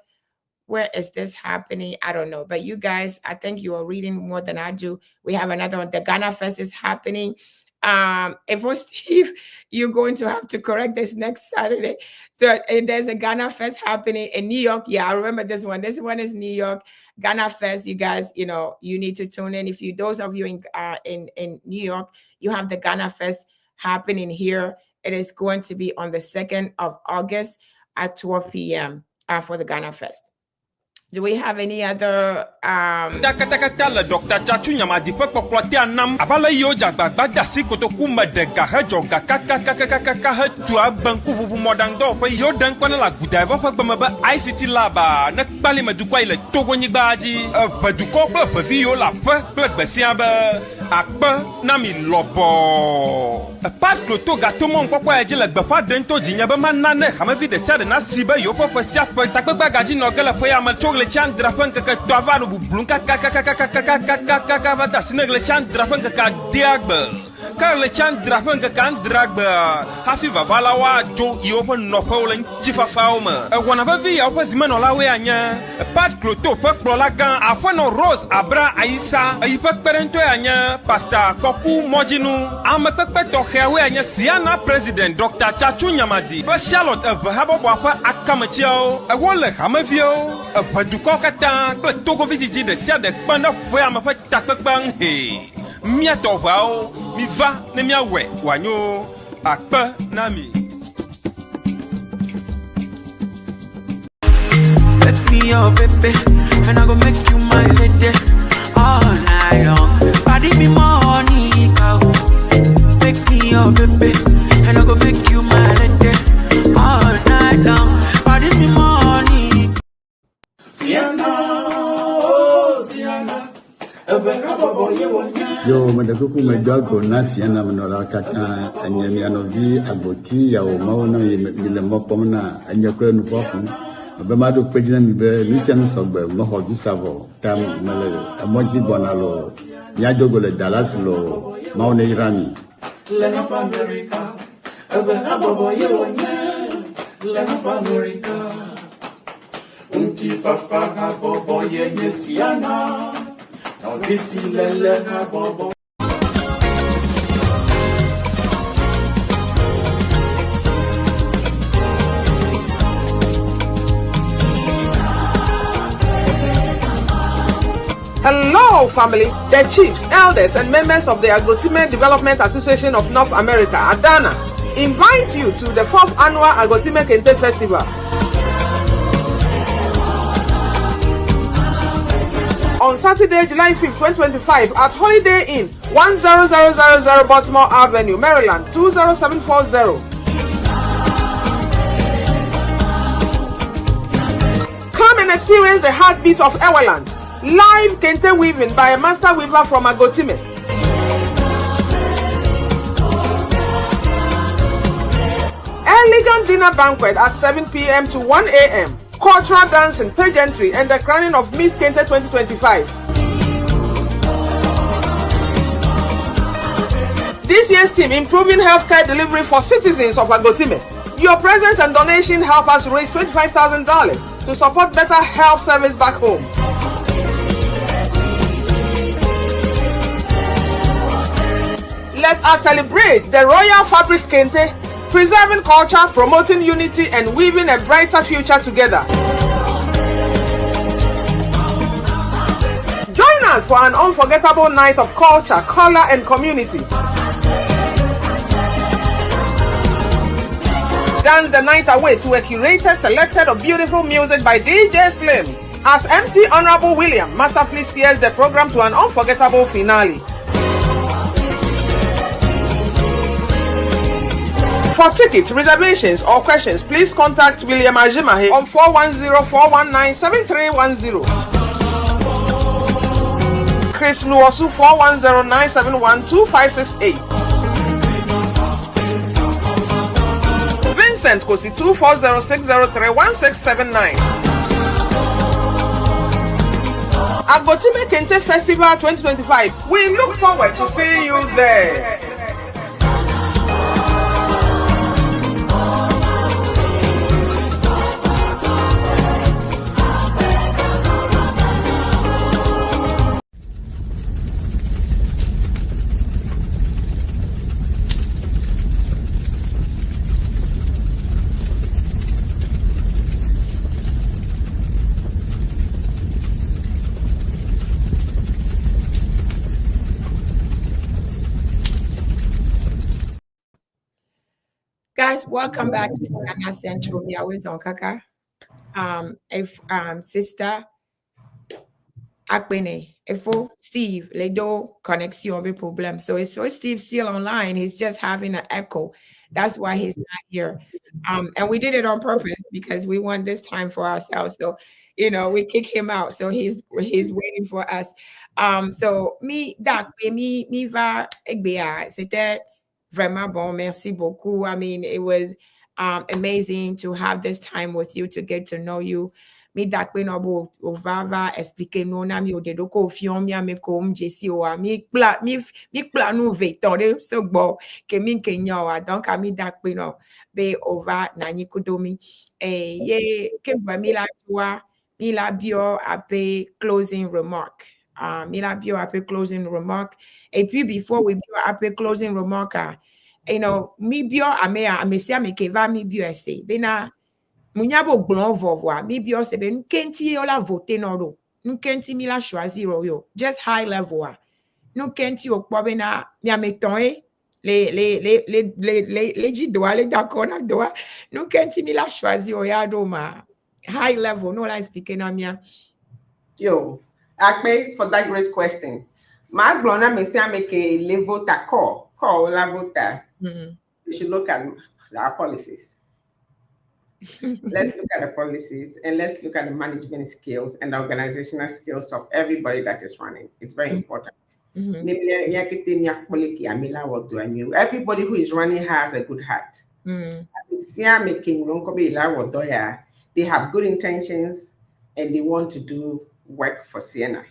Speaker 3: Where is this happening? I don't know. But you guys, I think you are reading more than I do. We have another one. The Ghana Fest is happening. If Steve, you're going to have to correct this next Saturday. So there's a Ghana Fest happening in New York. Yeah, I remember this one. This one is New York Ghana Fest. You guys, you need to tune in. Those of you in New York, you have the Ghana Fest happening here. It is going to be on the 2nd of August at 12 p.m. For the Ghana Fest. Do we have any other
Speaker 13: Dr. Chachu Nyamadi Poklotia Nam Abala Yoja Bagda Sikotokuma de Gahajo Gakaka to Banku Modando, Yodan Konala Gudava Pamaba ICT Laba, Nakbali Madukaila Togoni Baji, Badukopa Paviola, Plug Basiaba, Akba Nami Lobo. A part Cloto Gatomon Papa Jilla Bapa Dento Jinyabaman Nane, Hamavi de Sadana Siba, Yopa Siapa, Takabagaji Nogala Poyama le chan drapanka ka tavano blunka kakakakakakakakakavada sinagle chan drapanka ka diagba kar le chan drapanka kan dragba hafiva valawa jo iopa nopolen tifafauma wanava vi opa zimano lawe anya pat cloto peklola gan afano rose abra aisa ayipa perento anya pasta koku mojinu amepekpe tohewe anya Ceana president Dr. Chachu Nyamadi Charlotte habo bwapa akamachio wole hamavio Dukokata, Toko Viji, the Sia de Panda, where I'm a takbang he. Miato vao, mi va, ne mia we, wanyo, akpa nami.
Speaker 14: Let me your baby, and I go make you my lady all night long. Body me money, cow. Make me your baby, and I go make you my lady all night long. Body me money.
Speaker 15: Yo, madakuku mejago na Ceana menora kaka anyami anovi aboti ya mauna yile mopomna anyakure nufofu abemado pejina mibe Lucian Sogbe moho bisavo tam mele emoji bonalo nyajogo le Dallas lo mauna irami
Speaker 14: Lena of America abena bobo yewonya Lena of America Unti fafa bobo yenye Ceana Now this is Lena bobo.
Speaker 16: Hello, family. The chiefs, elders, and members of the AKPENE Development Association of North America, ADANA, invite you to the 4th annual ABOTSI-AMETEPI Festival. On Saturday, July 5th, 2025 at Holiday Inn, 10000 Baltimore Avenue, Maryland, 20740. Come and experience the heartbeat of Eweland. Live kente weaving by a master weaver from AKPENE. Elegant dinner banquet at 7 p.m. to 1 a.m. Cultural dancing, pageantry, and the crowning of Miss Kente 2025. This year's theme, improving healthcare delivery for citizens of AKPENE. Your presence and donation help us raise $25,000 to support better health service back home. Let us celebrate the royal fabric Kente, preserving culture, promoting unity, and weaving a brighter future together. Join us for an unforgettable night of culture, color, and community. Dance the night away to a curated selection of beautiful music by DJ Slim, as MC Honorable William masterfully steers the program to an unforgettable finale. For tickets, reservations, or questions, please contact William Ajimahe on 410-419-7310. Chris Nuosu 410-971-2568. Vincent Kosi 240-603-1679. Agotime Kente Festival 2025. We look forward to seeing you there.
Speaker 3: Guys, welcome back to Ceana Central. We are always on Kaka. Sister AKPENE, Efo, Steve, Ledo, connection with problem. So Steve's still online. He's just having an echo. That's why he's not here. And we did it on purpose because we want this time for ourselves. So, we kick him out. So he's waiting for us. So me va egbea. C'était vraiment bon. Merci beaucoup. I mean, it was amazing to have this time with you, to get to know you. Mi dakpe no bo ovava expliquer no na mi ode doko fion mi ame ko mjesi o mi pla nou veton de so gbo ke min kenya wa donc ami dakpe no be ova na nyikudomi ye ke gba mi la bio ape closing remark. Mi la bio ape closing remark. Et puis before we bio ape closing remark, mi bio ame si ame ke va mi bio ese bena Munyabo glon vovoa, mi bio sebe nkenti ola vote noro, nkenti mi la choisir yo, just high level a. Nkenti okpobe na mi ameton le jidoa le dakona doa, nkenti mi la choisir yo ya do ma high level no la explique na mia.
Speaker 7: Yo, Akpe, for that great question. Ma glona me say make a le vota call la vota. You should look at our policies. Let's look at the policies and let's look at the management skills and the organizational skills of everybody that is running. It's very important. Everybody who is running has a good heart. They have good intentions and they want to do work for Ceana.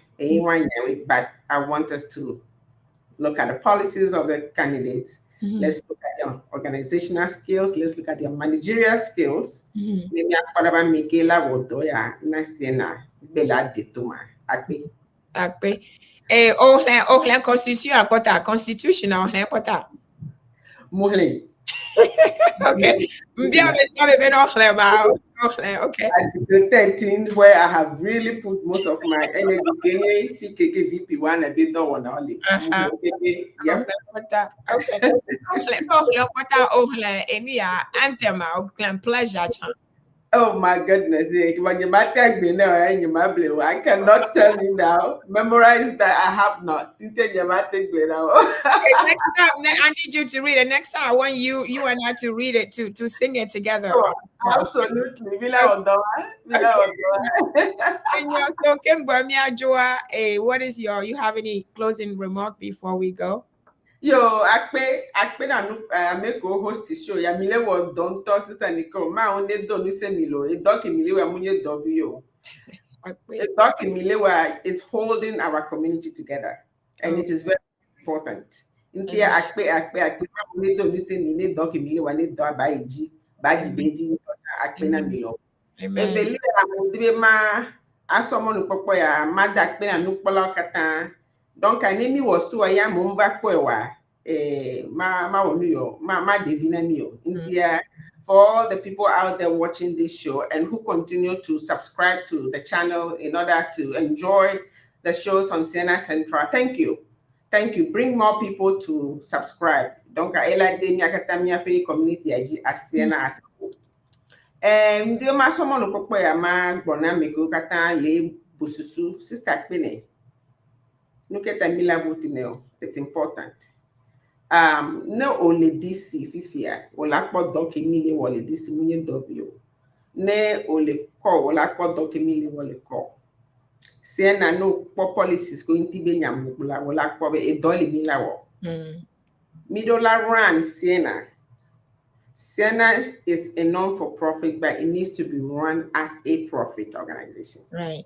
Speaker 7: But I want us to look at the policies of the candidates. Let's look at their organizational skills. Let's look at their managerial skills.
Speaker 3: Constitutional Okay. Okay.
Speaker 7: Article 13, where I have really put most of my energy. VP1 a bit on only.
Speaker 3: Pleasure.
Speaker 7: Oh my goodness, I cannot tell you now. Memorize that I have not.
Speaker 3: Okay, next time I need you to read it. Next time I want you and I to read it to sing it together.
Speaker 7: Oh, absolutely.
Speaker 3: And so what is you have any closing remark before we go?
Speaker 7: Yo, Akpe na make a host show. Ya mile wo don to sister Nicole. Ma only don ni se milo. E doc mile wa munye dovio. E doc mile wa it's holding our community together, and it is very important. Intia Akpe ma only don ni se mile doc mile wa ne do abaiji beji Akpe na milo.
Speaker 3: Amen.
Speaker 7: Ebele amudre ma asomo no popo ya ma da Akpe na nukpola kata. Donc, anemi was to a yam mumva poewa, ma devina mio. India, for all the people out there watching this show and who continue to subscribe to the channel in order to enjoy the shows on Ceana Central. Thank you. Thank you. Bring more people to subscribe. Donc, ela de miakatamia pe community aji as Ceana as the masomo no popo ya ma bona meko kata le bususu sister AKPENE. Look at the Mila voting. It's important. No only DC fifia or lakpo doki mili wale DC munye dovio. Ne ole call or lakpo doki mili wale call. Ceana no policies going to be nyamukula wala kwabe a dolly milawo. Midola run Ceana. Ceana is a non-for-profit, but it needs to be run as a profit organization.
Speaker 3: Right.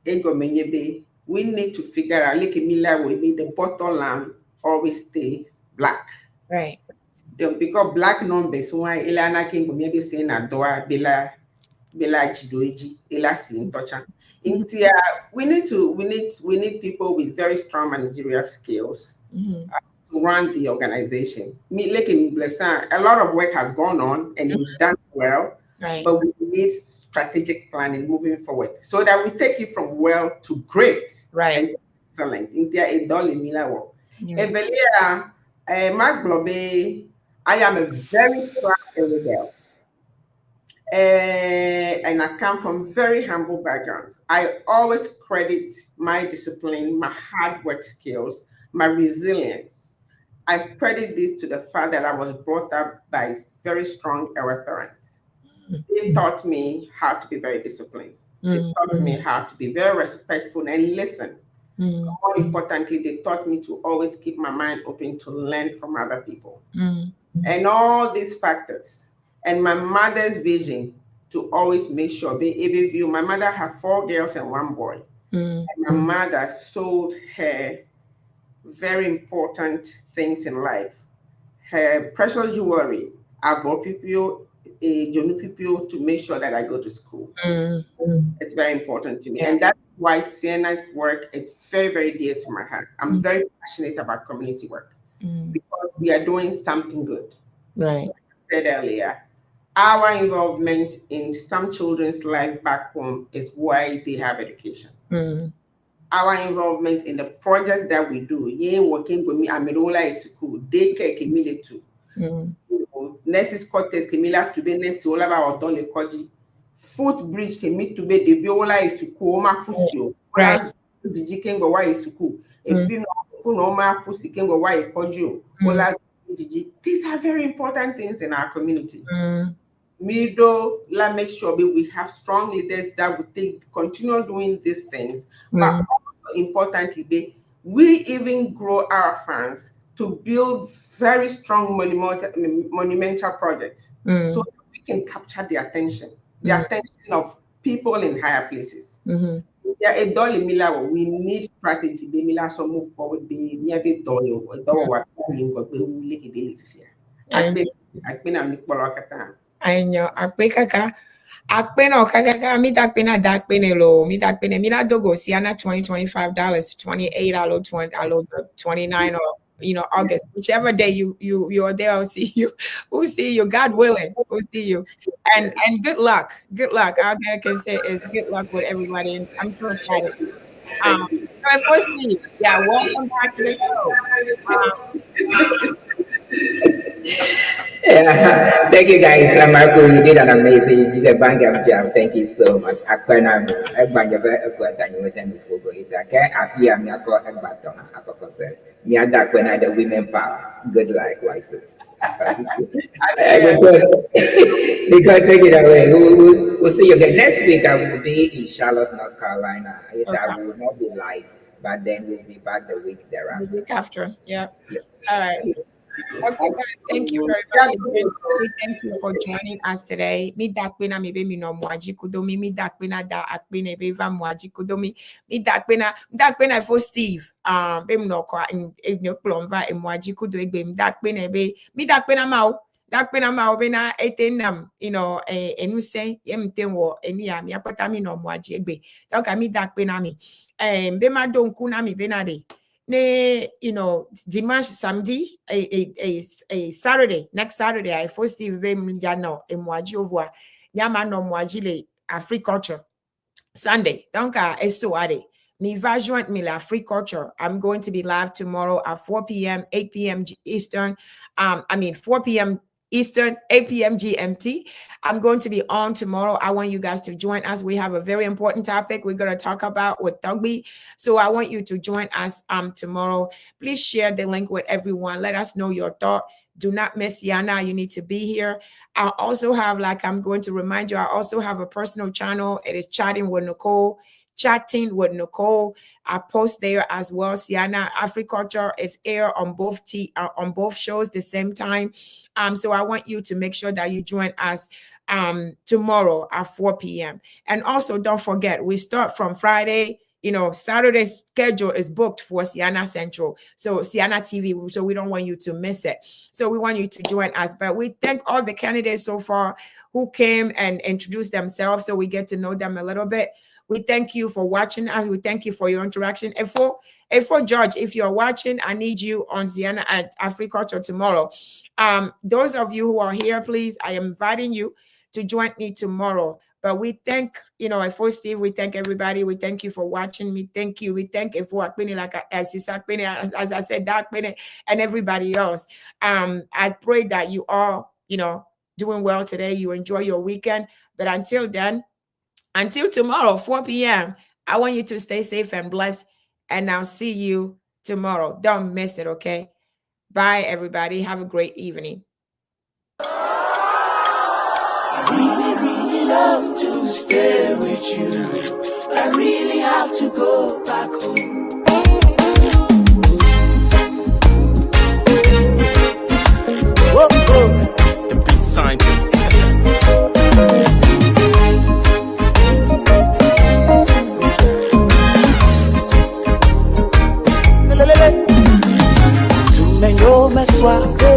Speaker 7: Ego menyebe, we need to figure out, like Mila will be the bottom line always stay black.
Speaker 3: Right.
Speaker 7: Because black numbers, why Ilana King maybe saying a doa bela chidoji ela sin toucha. Intia, we need people with very strong managerial skills to run the organization. Me like in Blessin, a lot of work has gone on and we've done well.
Speaker 3: Right.
Speaker 7: But we need strategic planning moving forward so that we take it from well to great.
Speaker 3: Right.
Speaker 7: And excellent. Intia a dolly milawo. Evelia, Mark Globe, I am a very proud girl. And I come from very humble backgrounds. I always credit my discipline, my hard work skills, my resilience. I credit this to the fact that I was brought up by very strong elder parents. They taught me how to be very disciplined. They taught me how to be very respectful and listen. More importantly, they taught me to always keep my mind open to learn from other people. And all these factors, and my mother's vision to always make sure be able view. My mother had 4 girls and 1 boy. And my mother sold her very important things in life. Her precious jewelry, avo people, people to make sure that I go to school. It's very important to me. And that's why Ceana's work is very, very dear to my heart. I'm very passionate about community work because we are doing something good.
Speaker 3: Right.
Speaker 7: Like I said earlier, our involvement in some children's life back home is why they have education. Our involvement in the projects that we do, working with me, Amirola is school, daycare Kimile too. Nurses quarters Kimila to be next to all about Odole Koji. Footbridge Kimi to be the Viola is school, Ma Pusio. Right. The Jiken go why is school. If you know Ma Pussy can go why Kojo. These are very important things in our community. Mido, let's make sure we have strong leaders that will continue doing these things. But also importantly, we even grow our funds to build very strong monumental projects so that we can capture the attention of people in higher places. Yeah, a dolly mila, we need strategy. Be mila so move forward. Be near the dolly or what we will lick it. AKPENE Nicole kata.
Speaker 3: I know AKPENE okakaka mi AKPENE AKPENE lo mi AKPENE mi la dogo Ceana $20, $28, $29 or August, whichever day you are there. I'll see you. We'll see you. God willing, we'll see you. And good luck. Good luck. All I can say is good luck with everybody. And I'm so excited. First Steve, welcome back to the show.
Speaker 2: Yeah, thank you guys. Marco, you did an amazing, you did a bang up job. Thank you so much. AKPENE, I bang up with them before go it. Okay, I feel me. I call a baton. I call concern. Me and AKPENE the women power. Good likewise. Because take it away. We'll see you again next week. I will be in Charlotte, North Carolina. I will not be live, but then we'll be back the week thereafter.
Speaker 3: The week after, yeah. All right. Okay, guys, thank you very much. We thank you for joining us today. Mi AKPENE mi be mi no mwaji kudomi mi AKPENE da AKPENE be va mwaji kudomi mi AKPENE for Steve. Be mi no kwa in no plomva e mwaji kudo egbe mi AKPENE be mi AKPENE ma be na etenam enu se yemten wo eni ya mi apata mi no mwaji egbe. Donc mi AKPENE mi be ma donku na mi be na de. Dimanche samedi, a Saturday, next Saturday, I first Steve Jano et Mwaji Ovoa, Yamano Mwaji le Africulture. Sunday, donc SOAD. Mi va joindre me la Africulture. I'm going to be live tomorrow at 4 p.m., 8 p.m. Eastern. 4 p.m. Eastern, 8 p.m. GMT. I'm going to be on tomorrow. I want you guys to join us. We have a very important topic we're going to talk about with Thugby. So I want you to join us tomorrow. Please share the link with everyone. Let us know your thought. Do not miss Ceana. You need to be here. I also have, I'm going to remind you, I also have a personal channel. It is Chatting with Nicole. Chatting with Nicole. I post there as well. Ceana Agriculture is aired on both shows the same time. So I want you to make sure that you join us tomorrow at 4 p.m. And also don't forget, we start from Friday. Saturday's schedule is booked for Ceana Central. So Ceana TV, so we don't want you to miss it. So we want you to join us. But we thank all the candidates so far who came and introduced themselves so we get to know them a little bit. We thank you for watching us. We thank you for your interaction. And for George, if you're watching, I need you on Ceana at Agriculture tomorrow. Those of you who are here, please, I am inviting you to join me tomorrow. But we thank, for Steve, we thank everybody. We thank you for watching me. Thank you. We thank for AKPENE, like Sister AKPENE, as I said, AKPENE, and everybody else. I pray that you all, doing well today. You enjoy your weekend. But until then, until tomorrow, 4 p.m., I want you to stay safe and blessed. And I'll see you tomorrow. Don't miss it, okay? Bye, everybody. Have a great evening.
Speaker 17: Really love to stay with you. I really have to go back home.
Speaker 13: Whoa, whoa. The beat scientist.
Speaker 17: Tu me yo me suave.